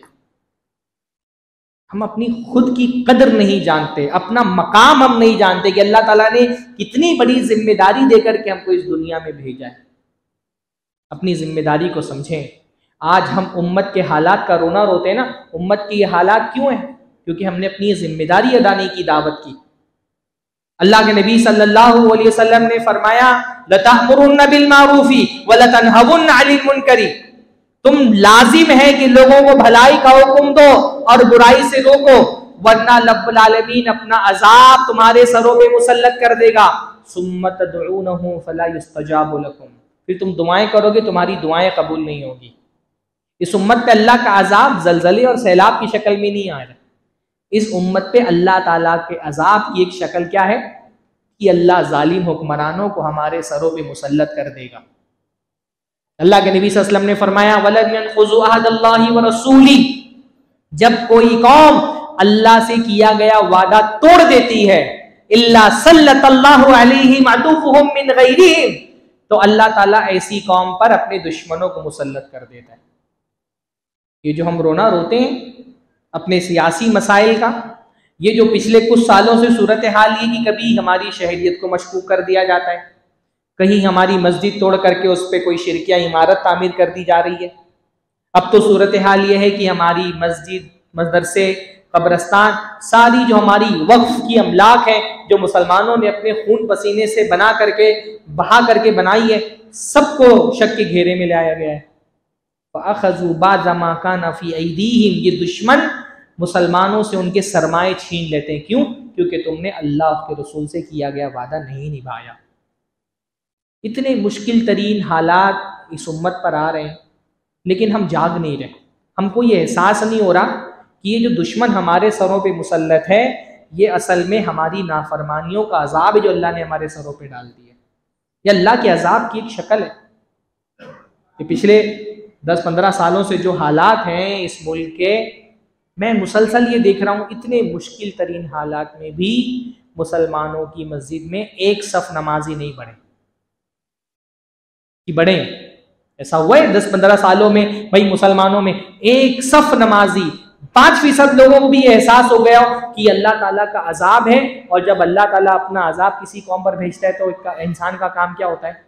हम अपनी खुद की कदर नहीं जानते, अपना मकाम हम नहीं जानते कि अल्लाह ताला ने कितनी बड़ी जिम्मेदारी देकर के हमको इस दुनिया में भेजा है। अपनी जिम्मेदारी को समझें। आज हम उम्मत के हालात का रोना रोते हैं ना, उम्मत की ये हालात क्यों है? क्योंकि हमने अपनी जिम्मेदारी अदा नहीं की, दावत की। अल्लाह के नबी सल्लल्लाहु अलैहि वसल्लम ने फरमाया, लतअमुरुन्न बिल मारूफी व लतनहवुन्न अनिल मुनकरी। तुम लाजिम है कि लोगों को भलाई का हुक्म दो और बुराई से रोको, वरना रब्बुल आलमीन अपना अजाब तुम्हारे सरों पे मुसल्लत कर देगा। सुम्मा तदऊनहु फला युस्तजाबु लकुम। फिर तुम दुआएं करोगे, तुम्हारी दुआएं कबूल नहीं होगी। इस उम्मत पे अल्लाह का अजाब जलजले और सैलाब की शक्ल में नहीं आ रहा। इस उम्मत पे अल्लाह ताला के अजाब की एक शक्ल क्या है कि अल्लाह जालिम हुक्मरानों को हमारे सरों पे मुसल्लत कर देगा। अल्लाह के नबी सल्लल्लाहु अलैहि वसल्लम ने फरमाया, वलम यनखुज़ु अहदल्लाहि व रसूली। जब कोई कौम अल्लाह से किया गया वादा तोड़ देती है, इल्ला सल्लल्लाहु अलैहिम अदुव्वुहुम मिन गैरिहिम, तो अल्लाह ताला ऐसी कौम पर अपने दुश्मनों को मुसल्लत कर देता है। ये जो हम रोना रोते हैं अपने सियासी मसाइल का, ये जो पिछले कुछ सालों से सूरत हाल ये कि कभी हमारी शहरियत को मशकूक कर दिया जाता है, कहीं हमारी मस्जिद तोड़ करके उस पर कोई शिरकिया इमारत तामीर कर दी जा रही है। अब तो सूरत हाल ये है कि हमारी मस्जिद, मदरसे, कब्रस्तान, सारी जो हमारी वक्फ की अमलाक है, जो मुसलमानों ने अपने खून पसीने से बना करके, बहा करके बनाई है, सबको शक के घेरे में लाया गया है। ये दुश्मन मुसलमानों से उनके सरमाए छीन लेते हैं। क्यों? क्योंकि तुमने अल्लाह के रसूल से किया गया वादा नहीं निभाया। इतने मुश्किल तरीन हालात इस उम्मत पर आ रहे हैं, लेकिन हम जाग नहीं रहे। हमको ये एहसास नहीं हो रहा कि ये जो दुश्मन हमारे सरों पे मुसल्लत है, ये असल में हमारी नाफरमानियों का अजाब है जो अल्लाह ने हमारे सरों पे डाल दी है। ये अल्लाह के अजाब की एक शक्ल है। ये पिछले 10-15 सालों से जो हालात हैं इस मुल्क के, मैं मुसलसल ये देख रहा हूँ, इतने मुश्किल तरीन हालात में भी मुसलमानों की मस्जिद में एक सफ नमाजी नहीं बढ़े कि बढ़े। ऐसा हुआ है 10-15 सालों में भाई मुसलमानों में एक सफ नमाजी, 5% लोगों को भी एहसास हो गया कि अल्लाह ताला का अजाब है। और जब अल्लाह ताला अपना अजाब किसी कौम पर भेजता है तो इंसान का काम क्या होता है?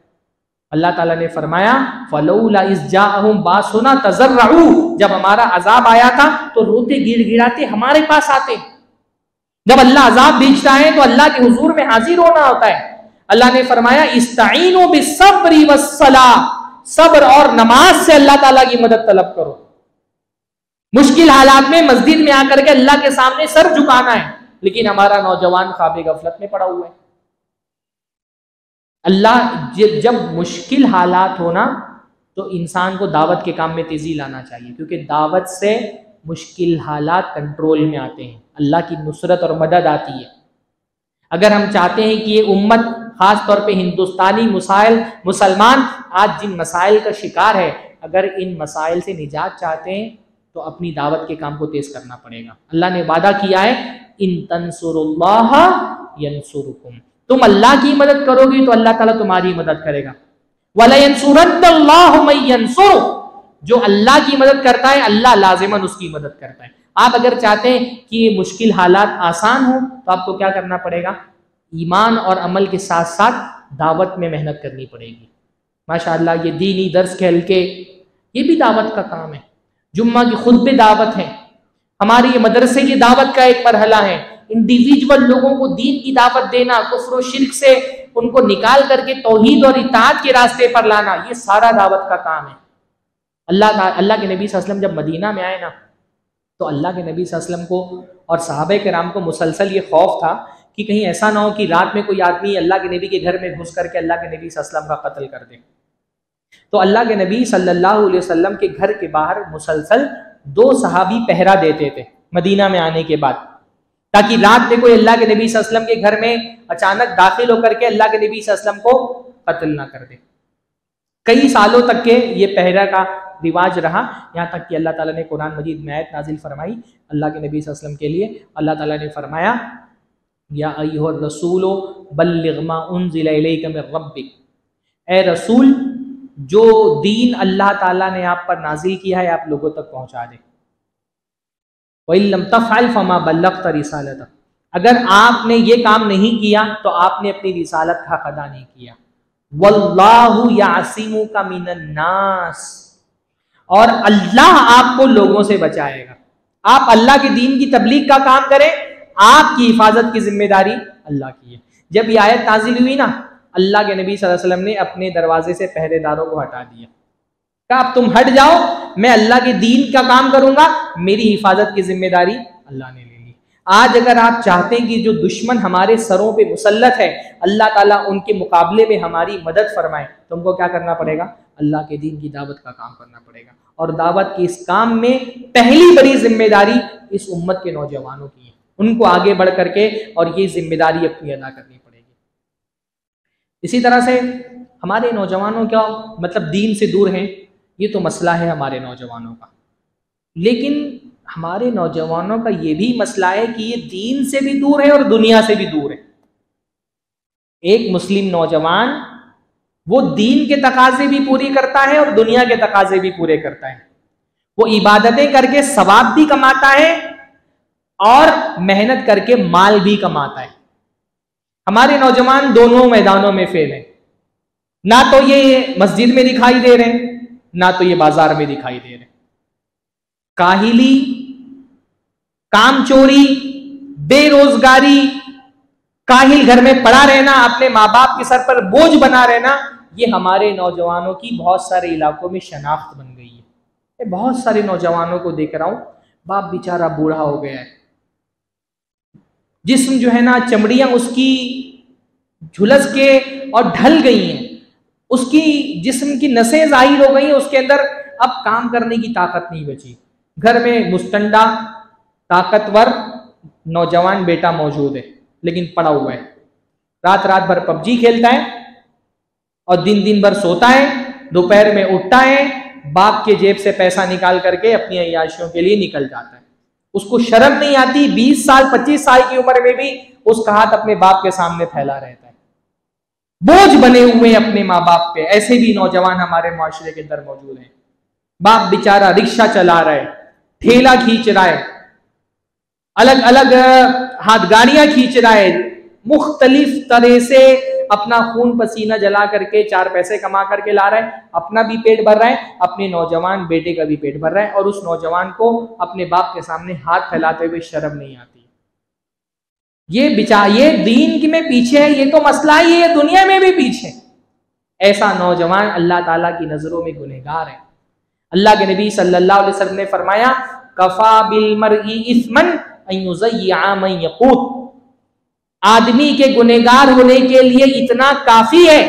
अल्लाह ताला ने फरमाया, फलौला इज़ जाअहुम बासुना तज़र्रऊ। जब हमारा अजाब आया था तो रोते गिड़गिड़ाते हमारे पास आते। जब अल्लाह अजाब भेजता है तो अल्लाह के हुजूर में हाजिर होना होता है। अल्लाह ने फरमाया, इस्ताईनु बिस्सब्रि वस्सलाह, सब्र और नमाज से अल्लाह ताला की मदद तलब करो। मुश्किल हालात में मस्जिद में आकर के अल्लाह के सामने सर झुकाना है, लेकिन हमारा नौजवान ख्वाब गफलत में पड़ा हुआ है। अल्लाह जब मुश्किल हालात हो ना तो इंसान को दावत के काम में तेजी लाना चाहिए, क्योंकि दावत से मुश्किल हालात कंट्रोल में आते हैं, अल्लाह की नुसरत और मदद आती है। अगर हम चाहते हैं कि ये उम्मत, खास तौर पे हिंदुस्तानी मुसलमान आज जिन मसाइल का शिकार है, अगर इन मसाइल से निजात चाहते हैं तो अपनी दावत के काम को तेज करना पड़ेगा। अल्लाह ने वादा किया है, इन तंसुरुल्लाह यंसुरुकुम, तुम अल्लाह की मदद करोगे तो अल्लाह ताला तुम्हारी मदद करेगा। वला यंसुरन्नल्लाहु मन यंसुरु, जो अल्लाह की मदद करता है अल्लाह लाजिमन उसकी मदद करता है। आप अगर चाहते हैं कि ये मुश्किल हालात आसान हो तो आपको क्या करना पड़ेगा? ईमान और अमल के साथ साथ दावत में मेहनत करनी पड़ेगी। माशाअल्लाह ये दीनी दर्स के हल्के, ये भी दावत का काम है। जुम्मा की खुतबे दावत है, हमारे ये मदरसे की दावत का एक मरहला है। इंडिविजुअल लोगों को दीन की दावत देना, कुफ्र और शिर्क से उनको निकाल करके तौहीद और इताअत के रास्ते पर लाना, ये सारा दावत का काम है। अल्लाह के नबी सल्लल्लाहु अलैहि वसल्लम जब मदीना में आए ना, तो अल्लाह के नबी सल्लल्लाहु अलैहि वसल्लम को और सहाबा किराम को मुसलसल ये खौफ था कि कहीं ऐसा ना हो कि रात में कोई आदमी अल्लाह के नबी के घर में घुस करके अल्लाह के नबी सल्लल्लाहु अलैहि वसल्लम का कत्ल कर दे। तो अल्लाह के नबी सल्लल्लाहु अलैहि वसल्लम के घर के बाहर मुसलसल 2 सहाबी पहरा देते थे मदीना में आने के बाद, ताकि रात में कोई अल्लाह के नबी सल्लल्लाहु अलैहि वसल्लम के घर में अचानक दाखिल होकर के अल्लाह के नबी सल्लल्लाहु अलैहि वसल्लम को कत्ल ना कर दे। कई सालों तक के ये पहरा का रिवाज रहा, यहाँ तक कि अल्लाह ताला ने कुरान मजीद में आयत नाजिल फरमाई अल्लाह के नबी सल्लल्लाहु अलैहि वसल्लम के लिए। अल्लाह ताला ने फरमाया या अय्युहर रसूलो बल्लिग मा उन्ज़िला इलैका मिर रब्बिक, ए रसूल जो दीन अल्लाह ताला ने आप पर नाजिल किया है आप लोगों तक पहुंचा दे। वइल्लम तफ़अल फमा बल्लग़्ता रिसालतह, अगर आपने ये काम नहीं किया तो आपने अपनी रिसालत का हक अदा नहीं किया। वल्लाहु यासिमुका मिनन नास, और अल्लाह आपको लोगों से बचाएगा। आप अल्लाह के दीन की तबलीग का काम करें, आपकी हिफाजत की जिम्मेदारी अल्लाह की है। जब ये आयत नाजिल हुई ना, अल्लाह के नबी सल्लल्लाहु अलैहि वसल्लम ने अपने दरवाजे से पहरेदारों को हटा दिया, कहा अब तुम हट जाओ, मैं अल्लाह के दीन का काम करूंगा, मेरी हिफाजत की जिम्मेदारी अल्लाह ने ले ली। आज अगर आप चाहते हैं कि जो दुश्मन हमारे सरों पे मुसल्लत है अल्लाह ताला उनके मुकाबले में हमारी मदद फरमाए, तो हमको क्या करना पड़ेगा? अल्लाह के दीन की दावत का काम करना पड़ेगा। और दावत के इस काम में पहली बड़ी जिम्मेदारी इस उम्मत के नौजवानों की है, उनको आगे बढ़ करके और ये जिम्मेदारी अपनी अदा करनी पड़ेगी। इसी तरह से हमारे नौजवानों का मतलब दीन से दूर हैं, ये तो मसला है हमारे नौजवानों का, लेकिन हमारे नौजवानों का ये भी मसला है कि ये दीन से भी दूर है और दुनिया से भी दूर है। एक मुस्लिम नौजवान वो दीन के तकाजे भी पूरी करता है और दुनिया के तकाजे भी पूरे करता है। वो इबादतें करके सवाब भी कमाता है और मेहनत करके माल भी कमाता है। हमारे नौजवान दोनों मैदानों में फेल है, ना तो ये मस्जिद में दिखाई दे रहे हैं, ना तो ये बाजार में दिखाई दे रहे हैं। काहिली, कामचोरी, बेरोजगारी, काहिल घर में पड़ा रहना, अपने माँ बाप के सर पर बोझ बना रहना, ये हमारे नौजवानों की बहुत सारे इलाकों में शनाख्त बन गई है। बहुत सारे नौजवानों को देख रहा हूं, बाप बेचारा बूढ़ा हो गया है, जिस्म जो है ना चमड़ियां उसकी झुलस के और ढल गई हैं, उसकी जिस्म की नसें जाहिर हो गई हैं, उसके अंदर अब काम करने की ताकत नहीं बची। घर में मुस्तंडा ताकतवर नौजवान बेटा मौजूद है, लेकिन पड़ा हुआ है, रात रात भर पबजी खेलता है और दिन दिन भर सोता है, दोपहर में उठता है, बाप के जेब से पैसा निकाल करके अपनी अय्याशियों के लिए निकल जाता है। उसको शर्म नहीं आती, 20 साल 25 साल की उम्र में भी उसका हाथ अपने बाप के सामने फैला रहता है, बोझ बने हुए अपने माँ बाप पे। ऐसे भी नौजवान हमारे माशरे के अंदर मौजूद हैं। बाप बेचारा रिक्शा चला रहा है, ठेला खींच रहा है, अलग अलग हाथ गाड़ियां खींच रहा है, मुख्तलिफ तरह से अपना खून पसीना जला करके 4 पैसे कमा करके ला रहा है, अपना भी पेट भर रहा है, अपने नौजवान बेटे का भी पेट भर रहा है, और उस नौजवान को अपने बाप के सामने हाथ फैलाते हुए शर्म नहीं आती। ये दीन में पीछे है, ये तो मसला ही है, दुनिया में भी पीछे। ऐसा नौजवान अल्लाह ताला की नजरों में गुनहगार है। अल्लाह के नबी सल्लल्लाहु अलैहि वसल्लम ने फरमाया कफा बिल मरई इस्मन अन युज़य्या मन यकूत, आदमी के गुनहगार होने के लिए इतना काफी है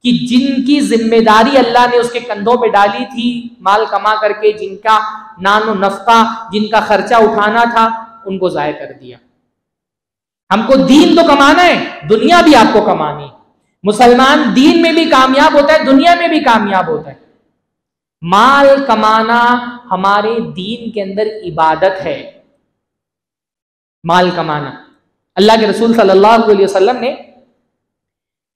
कि जिनकी जिम्मेदारी अल्लाह ने उसके कंधों पे डाली थी माल कमा करके, जिनका नानो नफका, जिनका खर्चा उठाना था, उनको जाया कर दिया। हमको दीन तो कमाना है, दुनिया भी आपको कमानी। मुसलमान दीन में भी कामयाब होता है, दुनिया में भी कामयाब होता है। माल कमाना हमारे दीन के अंदर इबादत है, माल कमाना। अल्लाह के रसूल सल्लल्लाहु अलैहि वसल्लम ने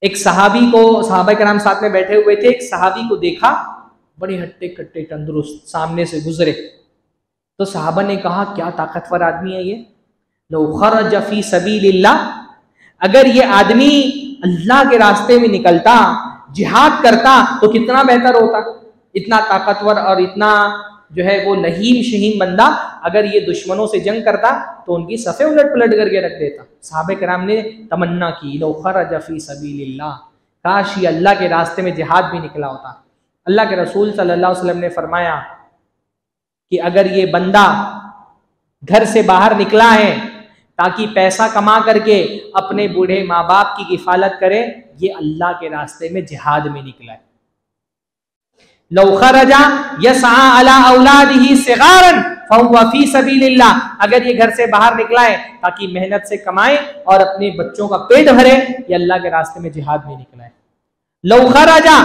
एक सहाबी को, सहाबा कराम साथ में बैठे हुए थे, एक सहाबी को देखा, बड़े हट्टे कट्टे तंदुरुस्त, सामने से गुजरे तो सहाबा ने कहा क्या ताकतवर आदमी है ये, लो खरज फी सबीलिल्लाह, अगर ये आदमी अल्लाह के रास्ते में निकलता, जिहाद करता तो कितना बेहतर होता। इतना ताकतवर और इतना जो है वो लहीम शहीम बंदा अगर ये दुश्मनों से जंग करता तो उनकी सफ़े उलट पुलट करके रख देता। सहाबे कराम ने तमन्ना की लो खरज फी सबीलिल्लाह, काश ये अल्लाह के रास्ते में जिहाद भी निकला होता। अल्लाह के रसूल सल्लल्लाहु अलैहि वसल्लम ने फरमाया कि अगर ये बंदा घर से बाहर निकला है ताकि पैसा कमा करके अपने बूढ़े माँ बाप की किफालत करे, ये अल्लाह के रास्ते में जिहाद में निकला है। लौ खरजा यसआ अला औलादिही सिगारन फहुवा फी सबीलिल्लाह, अगर ये घर से बाहर निकला है ताकि मेहनत से कमाए और अपने बच्चों का पेट भरे, ये अल्लाह के रास्ते में जिहाद में निकला है। लौ खरजा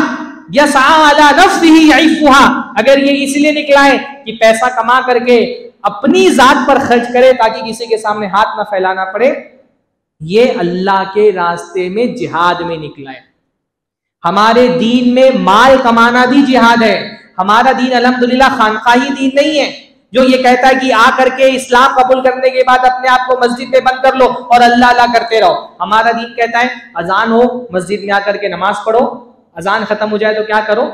यसआ अला नफ्सिही यईफुहा, अगर ये इसलिए निकला है कि पैसा कमा करके अपनी जात पर खर्च करे ताकि किसी के सामने हाथ ना फैलाना पड़े, ये अल्लाह के रास्ते में जिहाद में निकला है। हमारे दीन में माल कमाना भी जिहाद है। हमारा दीन अल्हम्दुलिल्लाह खानकाही दीन नहीं है जो ये कहता है कि आ करके इस्लाम कबूल करने के बाद अपने आप को मस्जिद में बंद कर लो और अल्लाह अल्लाह करते रहो। हमारा दीन कहता है अजान हो मस्जिद में आकर के नमाज पढ़ो, अजान खत्म हो जाए तो क्या करो,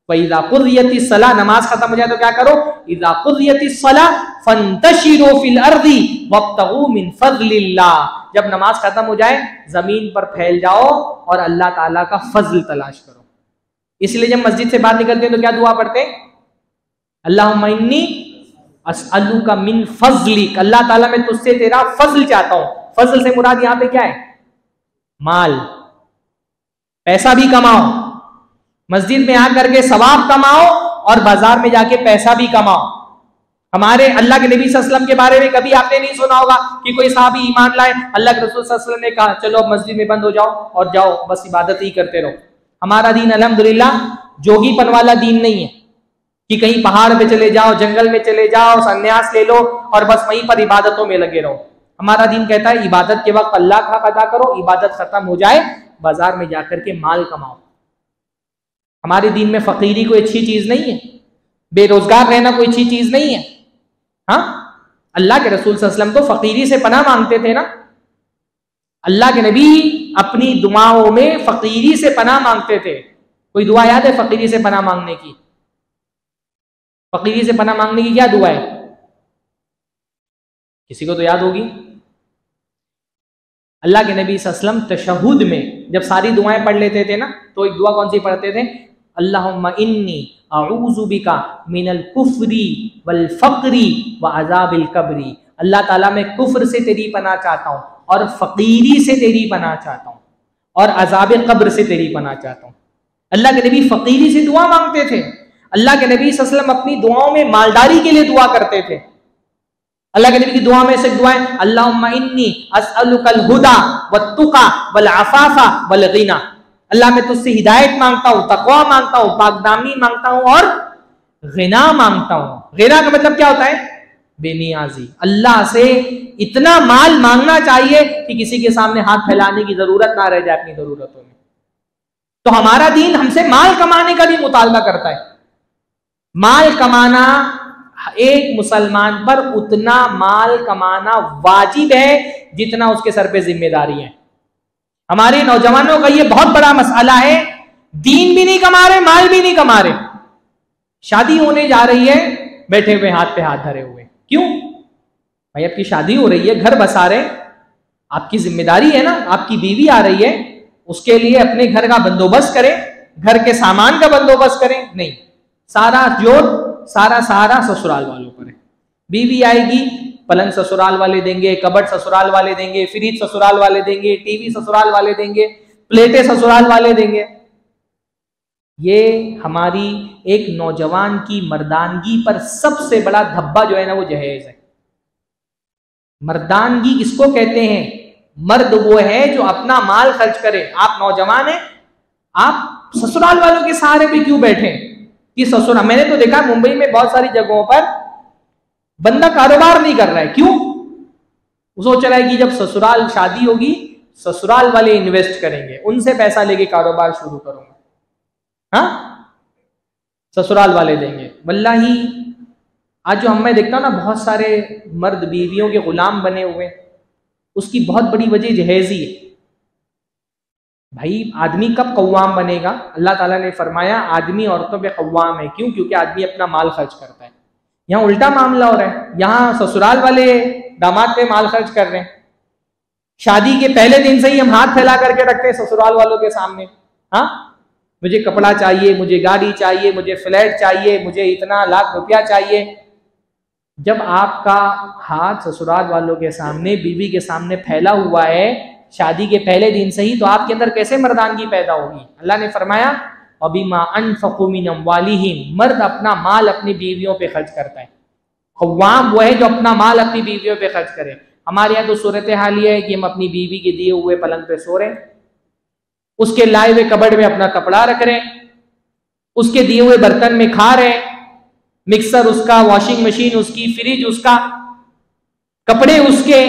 इज़ा कुज़ियतिस सलाह, नमाज खत्म हो जाए तो क्या करो, इज़ा कुज़ियतिस सलाह फंतशिरू फिल अर्दी वब्तगू मिन फज़लिल्लाह, जब नमाज खत्म हो जाए जमीन पर फैल जाओ और अल्लाह ताला का फजल तलाश करो। इसलिए जब मस्जिद से बाहर निकलते हैं तो क्या दुआ पढ़ते हैं, अल्लाहुम्मा इन्नी अस्अलुका मिन फज़लिक, अल्लाह ताला मैं तुझसे तेरा फजल चाहता हूं। फजल से मुराद यहां पे क्या है, माल, पैसा भी कमाओ, मस्जिद में आकर के सवाब कमाओ और बाजार में जाके पैसा भी कमाओ। हमारे अल्लाह के नबी सल्लल्लाहु अलैहि वसल्लम के बारे में कभी आपने नहीं सुना होगा कि कोई साहबी ईमान लाए, अल्लाह के रसूल सल्लल्लाहु अलैहि वसल्लम ने कहा चलो अब मस्जिद में बंद हो जाओ और जाओ बस इबादत ही करते रहो। हमारा दीन अल्हम्दुलिल्लाह जोगीपन वाला दीन नहीं है कि कहीं पहाड़ पे चले जाओ, जंगल में चले जाओ, संन्यास ले लो और बस वहीं पर इबादतों में लगे रहो। हमारा दीन कहता है इबादत के वक्त अल्लाह का अदा करो, इबादत खत्म हो जाए बाजार में जाकर के माल कमाओ। हमारे दीन में फकीरी कोई अच्छी चीज नहीं है, बेरोजगार रहना कोई अच्छी चीज नहीं है। हाँ, अल्लाह के रसूल सल्लल्लाहु अलैहि वसल्लम तो फकीरी से पनाह मांगते थे ना, अल्लाह के नबी अपनी दुआओं में फकीरी से पनाह मांगते थे। कोई दुआ याद है फकीरी से पनाह मांगने की? फकीरी से पनाह मांगने की क्या दुआ है, किसी को तो याद होगी। अल्लाह के नबी सल्लल्लाहु अलैहि वसल्लम तशहुद में जब सारी दुआएं पढ़ लेते थे ना तो एक दुआ कौन सी पढ़ते थे, अल्लाहुम्मा इन्नी अऊज़ु बिका मिनल कुफ्री वल फक्री व अज़ाबिल कब्री, अल्लाह ताला मैं कुफ्र से तेरी पनाह चाहता हूँ और फकीरी से तेरी पनाह चाहता हूँ और अज़ाब कब्र से तेरी पनाह चाहता हूँ। अल्लाह के नबी फकीरी से दुआ मांगते थे। अल्लाह के नबी सल्लल्लाहु अलैहि वसल्लम अपनी दुआओं में मालदारी के लिए दुआ करते थे। अल्लाह के नबी की दुआ में से दुआ है अल्लाहुम्मा इन्नी अस्अलुकल हुदा वत्तुका वल अफाफा वल गिना, अल्लाह मैं तुझसे हिदायत मांगता हूँ, तकवा मांगता हूँ, पाकदामी मांगता हूँ और गिना मांगता हूँ। गिना का मतलब क्या होता है, बेनियाजी। अल्लाह से इतना माल मांगना चाहिए कि किसी के सामने हाथ फैलाने की जरूरत ना रह जाए अपनी जरूरतों में। तो हमारा दीन हमसे माल कमाने का भी मुतालबा करता है। माल कमाना एक मुसलमान पर उतना माल कमाना वाजिब है जितना उसके सर पे जिम्मेदारी है। हमारे नौजवानों का ये बहुत बड़ा मसला है, दीन भी नहीं कमा रहे, माल भी नहीं कमा रहे। शादी होने जा रही है, बैठे हुए हाथ पे हाथ धरे हुए। क्यों भाई, आपकी शादी हो रही है, घर बसा रहे, आपकी जिम्मेदारी है ना, आपकी बीवी आ रही है, उसके लिए अपने घर का बंदोबस्त करें, घर के सामान का बंदोबस्त करें। नहीं, सारा जोर सारा सहारा ससुराल वालों पर है। बीवी आएगी, पलंग ससुराल वाले देंगे, कबर्ड ससुराल वाले देंगे, फ्रिज ससुराल वाले देंगे, टीवी ससुराल वाले देंगे, प्लेटें ससुराल वाले देंगे। ये हमारी एक नौजवान की मर्दानगी पर सबसे बड़ा धब्बा जो है ना वो जहेज है। मर्दानगी किसको कहते हैं? मर्द वो है जो अपना माल खर्च करे। आप नौजवान हैं, आप ससुराल वालों के सहारे पे क्यों बैठे कि ससुराल? मैंने तो देखा मुंबई में बहुत सारी जगहों पर बंदा कारोबार नहीं कर रहा है। क्यों? वो सोच रहा है कि जब ससुराल शादी होगी ससुराल वाले इन्वेस्ट करेंगे, उनसे पैसा लेके कारोबार शुरू करूंगा। हाँ, ससुराल वाले देंगे। वल्लाही आज जो मैं देखता हूं ना, बहुत सारे मर्द बीवियों के गुलाम बने हुए, उसकी बहुत बड़ी वजह जहेजी है। भाई आदमी कब कव्वाम बनेगा? अल्लाह ताला ने फरमाया आदमी औरतों पे कव्वाम है। क्यों? क्योंकि आदमी अपना माल खर्च करता है। यहाँ उल्टा मामला हो रहा है, यहाँ ससुराल वाले दामाद पे माल खर्च कर रहे हैं। शादी के पहले दिन से ही हम हाथ फैला करके रखते हैं ससुराल वालों के सामने। हाँ, मुझे कपड़ा चाहिए, मुझे गाड़ी चाहिए, मुझे फ्लैट चाहिए, मुझे इतना लाख रुपया चाहिए। जब आपका हाथ ससुराल वालों के सामने, बीवी के सामने फैला हुआ है शादी के पहले दिन से ही, तो आपके अंदर कैसे मर्दानगी पैदा होगी? अल्लाह ने फरमाया वबिमा अनफक़ू मिन अम्वालिहिम, मर्द अपना माल अपनी बीवियों पे खर्च करता है। ख़व्वाम वो है जो अपना माल अपनी बीवियों पे खर्च करे। हमारे यहाँ तो सूरत हाल ये है कि हम अपनी बीवी के दिए हुए पलंग पे सो रहे हैं, उसके लाए हुए कबर्ड में अपना कपड़ा रख रहे हैं, उसके दिए हुए बर्तन में खा रहे हैं, मिक्सर उसका, वॉशिंग मशीन उसकी, फ्रिज उसका, कपड़े उसके,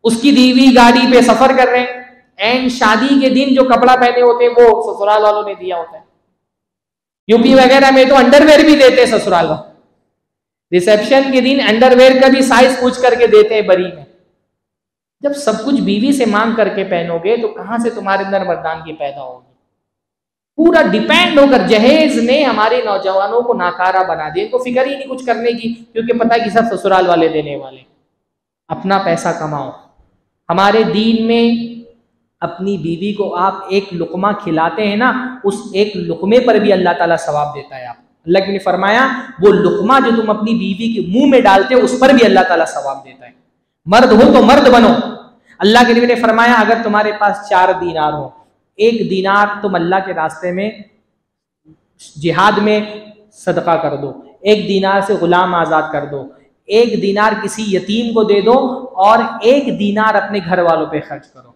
उसकी दी हुई गाड़ी पे सफर कर रहे हैं। एंड शादी के दिन जो कपड़ा पहने होते हैं वो ससुराल वालों ने दिया होता है। यूपी वगैरह में तो अंडरवेयर भी देते हैं ससुराल वाले, रिसेप्शन के दिन अंडरवेयर का भी साइज पूछ करके देते हैं बरी में। जब सब कुछ बीवी से मांग करके पहनोगे तो कहां से तुम्हारे अंदर मर्दानगी पैदा होगी? पूरा डिपेंड होकर जहेज ने हमारे नौजवानों को नाकारा बना दिया, इनको फिक्र ही नहीं कुछ करने की, क्योंकि पता है कि सब ससुराल वाले देने वाले। अपना पैसा कमाओ। हमारे दीन में अपनी बीवी को आप एक लुकमा खिलाते हैं ना, उस एक लुकमे पर भी अल्लाह ताला सवाब देता है। आप अल्लाह ने फरमाया वो लुकमा जो तुम अपनी बीवी के मुंह में डालते हो उस पर भी अल्लाह ताला सवाब देता है। मर्द हो तो मर्द बनो। अल्लाह के नबी ने फरमाया अगर तुम्हारे पास 4 दीनार हो, 1 दीनार तुम अल्लाह के रास्ते में जिहाद में सदका कर दो, 1 दीनार से गुलाम आजाद कर दो, 1 दीनार किसी यतीम को दे दो और 1 दीनार अपने घर वालों पे खर्च करो।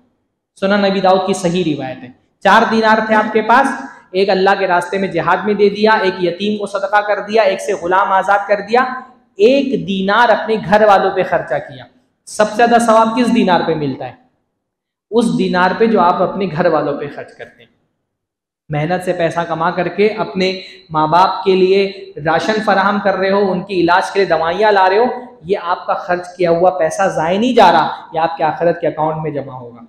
सुनन नबी दाऊद की सही रिवायत है। 4 दीनार थे आपके पास, 1 अल्लाह के रास्ते में जिहाद में दे दिया, 1 यतीम को सदका कर दिया, 1 से गुलाम आजाद कर दिया, 1 दीनार अपने घर वालों पे खर्चा किया। सबसे ज्यादा सवाब किस दीनार पे मिलता है? उस दीनार पे जो आप अपने घर वालों पे खर्च करते हैं। मेहनत से पैसा कमा करके अपने माँ बाप के लिए राशन फराहम कर रहे हो, उनकी इलाज के लिए दवाइयाँ ला रहे हो, ये आपका खर्च किया हुआ पैसा ज़ाया नहीं जा रहा, ये आपके आखिरत के अकाउंट में जमा होगा।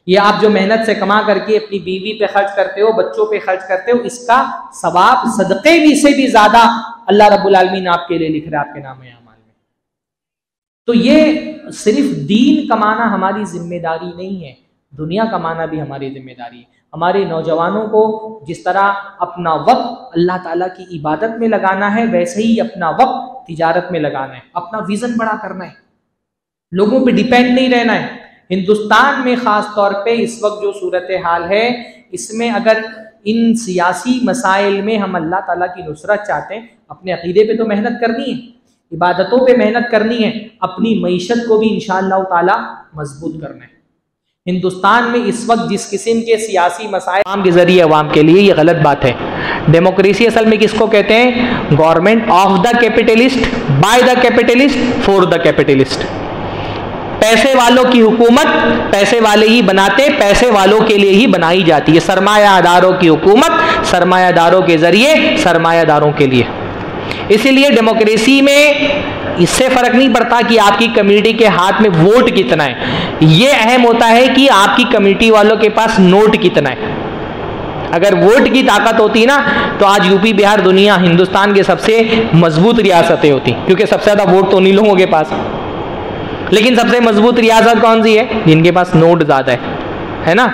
ये आप जो मेहनत से कमा करके अपनी बीवी पे खर्च करते हो, बच्चों पे खर्च करते हो, इसका सवाब सदक़े भी से भी ज़्यादा अल्लाह रब्बुल आलमीन आपके लिए लिख रहा है आपके नाम अमाल में। तो ये सिर्फ दीन कमाना हमारी जिम्मेदारी नहीं है, दुनिया कमाना भी हमारी जिम्मेदारी है। हमारे नौजवानों को जिस तरह अपना वक्त अल्लाह ताला की इबादत में लगाना है, वैसे ही अपना वक्त तिजारत में लगाना है, अपना विजन बड़ा करना है, लोगों पे डिपेंड नहीं रहना है। हिंदुस्तान में ख़ास तौर पे इस वक्त जो सूरत हाल है, इसमें अगर इन सियासी मसाइल में हम अल्लाह ताला की नुसरत चाहते हैं, अपने अकीदे पे तो मेहनत करनी है, इबादतों पे मेहनत करनी है, अपनी मईशत को भी इंशाअल्लाह ताला मजबूत करना है। हिंदुस्तान में इस वक्त जिस किस्म के सियासी मसाइल आवाम के जरिए अवाम के लिए, ये गलत बात है। डेमोक्रेसी असल में किसको कहते हैं? Government of the capitalist, by the capitalist, for the capitalist. पैसे वालों की हुकूमत पैसे वाले ही बनाते, पैसे वालों के लिए ही बनाई जाती है। सरमायादारों की हुकूमत सरमायादारों के जरिए सरमायादारों के लिए। इसीलिए डेमोक्रेसी में इससे फर्क नहीं पड़ता कि आपकी कम्युनिटी के हाथ में वोट कितना है, ये अहम होता है कि आपकी कम्युनिटी वालों के पास नोट कितना है। अगर वोट की ताकत होती ना तो आज यूपी बिहार दुनिया हिंदुस्तान के सबसे मजबूत रियासतें होती, क्योंकि सबसे ज्यादा वोट तो उन्हीं लोगों के पास। लेकिन सबसे मजबूत रियासत कौन सी है? जिनके पास नोट ज्यादा है ना।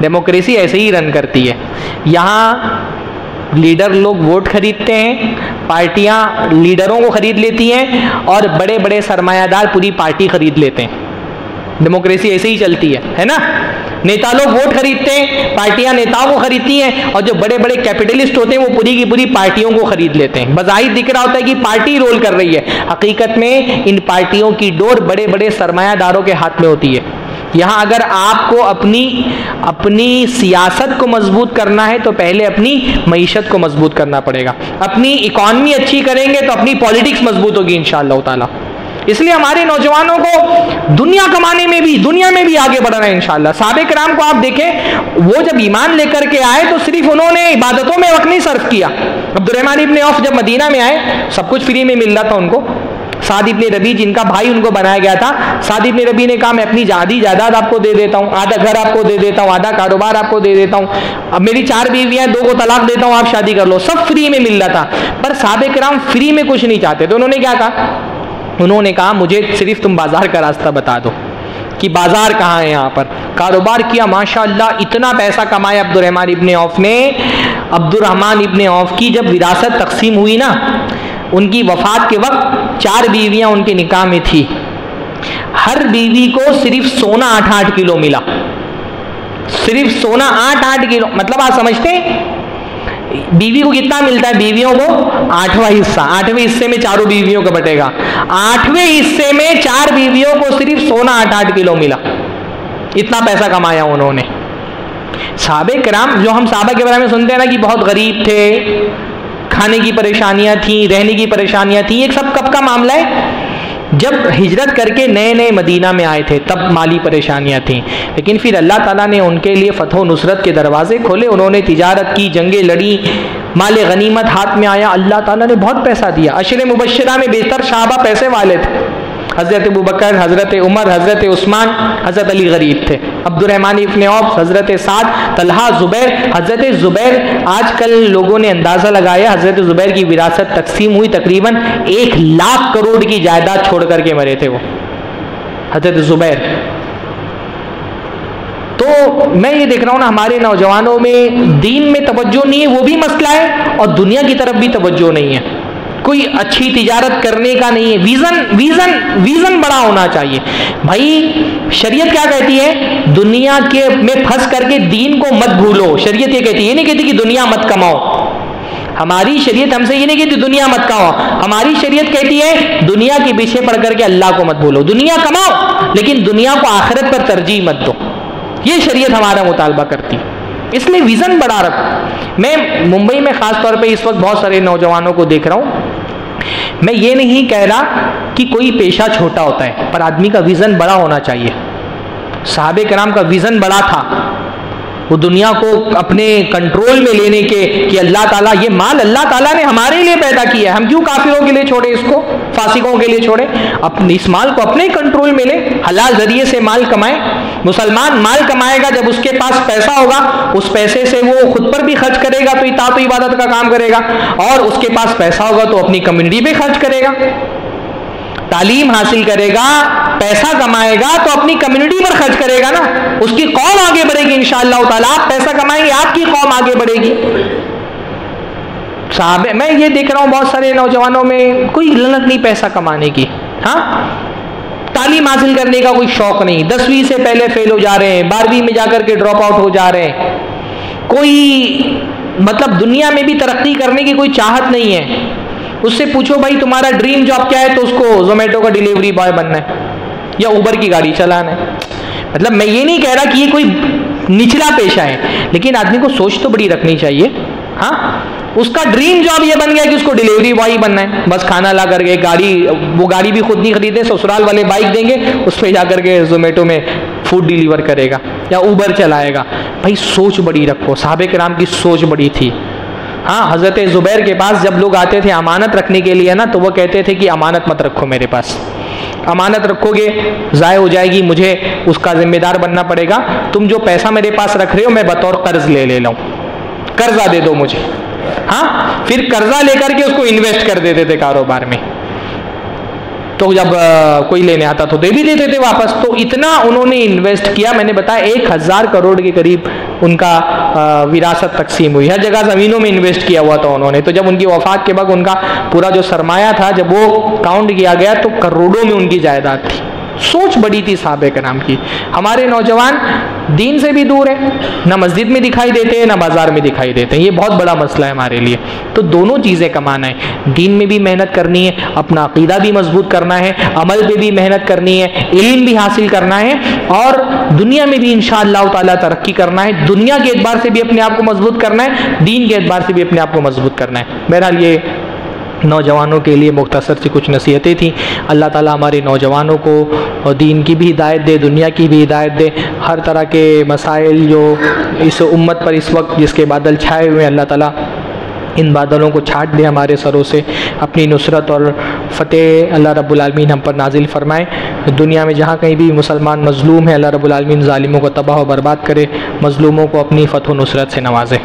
डेमोक्रेसी ऐसे ही रन करती है। यहाँ लीडर लोग वोट खरीदते हैं, पार्टियां लीडरों को खरीद लेती हैं और बड़े बड़े सरमायादार पूरी पार्टी खरीद लेते हैं। डेमोक्रेसी ऐसे ही चलती है ना। नेता लोग वोट खरीदते हैं, पार्टियां नेताओं को खरीदती हैं, और जो बड़े बड़े कैपिटलिस्ट होते हैं वो पूरी की पूरी पार्टियों को खरीद लेते हैं। बज़ाहिर दिख रहा होता है कि पार्टी रोल कर रही है, हकीकत में इन पार्टियों की डोर बड़े बड़े सरमायादारों के हाथ में होती है। यहाँ अगर आपको अपनी सियासत को मजबूत करना है तो पहले अपनी मईशत को मजबूत करना पड़ेगा। अपनी इकॉनमी अच्छी करेंगे तो अपनी पॉलिटिक्स मजबूत होगी इंशाअल्लाह ताला। इसलिए हमारे नौजवानों को दुनिया कमाने में भी, दुनिया में भी आगे बढ़ना है इंशाअल्लाह। साहबे किराम को आप देखें, वो जब ईमान लेकर के आए तो सिर्फ उन्होंने इबादतों में वक्त नहीं सर्फ किया। अब्दुर्रहमान इब्न औफ जब मदीना में आए, सब कुछ फ्री में मिल रहा था उनको। साद इब्न रबी जिनका भाई उनको बनाया गया था, साद इब्न रबी ने कहा मैं अपनी आधी जायदाद आपको दे देता हूँ, आधा घर आपको दे देता हूँ, आधा कारोबार आपको दे देता हूँ, अब मेरी 4 बीवियाँ, 2 को तलाक देता हूँ, आप शादी कर लो। सब फ्री में मिल रहा था, पर साहबे किराम फ्री में कुछ नहीं चाहते। तो उन्होंने क्या कहा? उन्होंने कहा मुझे सिर्फ तुम बाजार का रास्ता बता दो कि बाजार कहाँ है। यहाँ पर कारोबार किया, माशाअल्लाह इतना पैसा कमाया अब्दुर्रहमान इब्न औफ ने। अब्दुर्रहमान इब्न औफ की जब विरासत तकसीम हुई ना, उनकी वफात के वक्त 4 बीवियां उनके निकाह में थी। हर बीवी को सिर्फ सोना 8-8 किलो मिला, सिर्फ सोना 8-8 किलो। मतलब आप समझते हैं बीवी को कितना मिलता है? बीवियों को 8वां हिस्सा। 8वें हिस्से में चारों बीवियों का बटेगा। 8वें हिस्से में 4 बीवियों को सिर्फ सोना 8-8 किलो मिला। इतना पैसा कमाया उन्होंने। सहाबे किराम, जो हम सहाबा के बारे में सुनते हैं ना कि बहुत गरीब थे, खाने की परेशानियां थी, रहने की परेशानियां थी, ये सब कब का मामला है? जब हिजरत करके नए नए मदीना में आए थे तब माली परेशानियां थी, लेकिन फिर अल्लाह ताला ने उनके लिए फतह नुसरत के दरवाजे खोले। उन्होंने तिजारत की, जंगें लड़ी, माल गनीमत हाथ में आया, अल्लाह ताला ने बहुत पैसा दिया। अशरे मुबश्शिरा में बेहतर सहाबा पैसे वाले थे। हज़रत अबू बकर, हज़रत उमर, हज़रत उस्मान, हज़रत अली गरीब थे। अब्दुर्रहमान इब्न औफ, हज़रत साद, तलहा, ज़ुबैर। हज़रत ज़ुबैर, आजकल लोगों ने अंदाज़ा लगाया हज़रत ज़ुबैर की विरासत तकसीम हुई, तकरीबन 1 लाख करोड़ की जायदाद छोड़ करके मरे थे वो हज़रत ज़ुबैर। तो मैं ये देख रहा हूँ ना, हमारे नौजवानों में दीन में तवज्जो नहीं है, वो भी मसला है, और दुनिया की तरफ भी तवज्जो नहीं है। कोई अच्छी तिजारत करने का नहीं है। विजन बड़ा होना चाहिए भाई। शरीयत क्या कहती है? दुनिया के में फंस करके दीन को मत भूलो। शरीयत ये कहती है, ये नहीं कहती कि दुनिया मत कमाओ। हमारी शरीयत हमसे ये नहीं कहती दुनिया मत कमाओ। हमारी शरीयत कहती है दुनिया के पीछे पड़ करके अल्लाह को मत भूलो। दुनिया कमाओ लेकिन दुनिया को आखिरत पर तरजीह मत दो। ये शरीयत हमारा मुतालबा करती है। इसलिए विजन बड़ा रखो। मैं मुंबई में खास तौर पे इस वक्त बहुत सारे नौजवानों को देख रहा हूँ। मैं ये नहीं कह रहा कि कोई पेशा छोटा होता है, पर आदमी का विजन बड़ा होना चाहिए। सहाबे किराम का विजन बड़ा था, वो दुनिया को अपने कंट्रोल में लेने के, कि अल्लाह ताला, ये माल अल्लाह ताला ने हमारे लिए पैदा किया है, हम क्यों काफिरों के लिए छोड़े, इसको फासिकों के लिए छोड़े? अपने इस माल को अपने कंट्रोल में ले, हलाल जरिए से माल कमाए। मुसलमान माल कमाएगा, जब उसके पास पैसा होगा उस पैसे से वो खुद पर भी खर्च करेगा तो इताअत व इबादत का काम करेगा, और उसके पास पैसा होगा तो अपनी कम्युनिटी पे खर्च करेगा। तालीम हासिल करेगा, पैसा कमाएगा तो अपनी कम्युनिटी पर खर्च करेगा ना, उसकी कौम आगे बढ़ेगी इंशाअल्लाह ताला। आप पैसा कमाएंगे, आपकी कौम आगे बढ़ेगी। साहब, मैं ये देख रहा हूँ बहुत सारे नौजवानों में कोई ललक नहीं पैसा कमाने की। हाँ, तालीम हासिल करने का कोई शौक नहीं, 10वीं से पहले फेल हो जा रहे हैं, 12वीं में जाकर के ड्रॉप आउट हो जा रहे हैं। कोई मतलब दुनिया में भी तरक्की करने की कोई चाहत नहीं है। उससे पूछो भाई तुम्हारा ड्रीम जॉब क्या है, तो उसको जोमेटो का डिलीवरी बॉय बनना है या उबर की गाड़ी चलाना है। मतलब मैं ये नहीं कह रहा कि ये कोई निचला पेशा है, लेकिन आदमी को सोच तो बड़ी रखनी चाहिए। हाँ, उसका ड्रीम जॉब ये बन गया कि उसको डिलीवरी बॉय ही बनना है, बस खाना ला करके गाड़ी, वो गाड़ी भी खुद नहीं खरीदे, ससुराल वाले बाइक देंगे, उस पर जाकर के जोमेटो में फूड डिलीवर करेगा या उबर चलाएगा। भाई सोच बड़ी रखो। सहाबे किराम की सोच बड़ी थी। हाँ, हज़रत ज़ुबैर के पास जब लोग आते थे अमानत रखने के लिए ना, तो वो कहते थे कि अमानत मत रखो मेरे पास, अमानत रखोगे ज़ाय हो जाएगी, मुझे उसका जिम्मेदार बनना पड़ेगा। तुम जो पैसा मेरे पास रख रहे हो मैं बतौर कर्ज ले लूँ, कर्जा दे दो मुझे। हाँ, फिर कर्जा लेकर के उसको इन्वेस्ट कर देते थे कारोबार में, तो जब कोई लेने आता तो दे भी देते थे वापस। तो इतना उन्होंने इन्वेस्ट किया, मैंने बताया 1000 करोड़ के करीब उनका विरासत तकसीम हुई। हर जगह ज़मीनों में इन्वेस्ट किया हुआ था उन्होंने। तो जब उनकी वफात के बाद उनका पूरा जो सरमाया था, जब वो काउंट किया गया तो करोड़ों में उनकी जायदाद थी। सोच बड़ी थी सहाबे किराम की। हमारे नौजवान दीन से भी दूर है, ना मस्जिद में दिखाई देते हैं ना बाजार में दिखाई देते हैं। ये बहुत बड़ा मसला है हमारे लिए। तो दोनों चीज़ें कमाना है, दीन में भी मेहनत करनी है, अपना अकीदा भी मजबूत करना है, अमल पे भी मेहनत करनी है, इल्म भी हासिल करना है, और दुनिया में भी इंशाअल्लाह ताला तरक्की करना है। दुनिया के एतबार से भी अपने आप को मजबूत करना है, दीन के एतबार से भी अपने आप को मजबूत करना है। बहरहाल ये नौजवानों के लिए मुख्तसर सी कुछ नसीहतें थी। अल्लाह ताला हमारे नौजवानों को दीन की भी हिदायत दे, दुनिया की भी हिदायत दे। हर तरह के मसाइल जो इस उम्मत पर इस वक्त जिसके बादल छाए हुए हैं, अल्लाह ताला इन बादलों को छाट दे हमारे सरों से। अपनी नुसरत और फ़तेह अल्लाह रब्बुल आलमीन हम पर नाजिल फरमाए। दुनिया में जहाँ कहीं भी मुसलमान मज़लूम है, अल्लाह रब्बुल आलमीन ज़ालिमों को तबाह व बर्बाद करे, मज़लूमों को अपनी फ़तह नुसरत से नवाजे।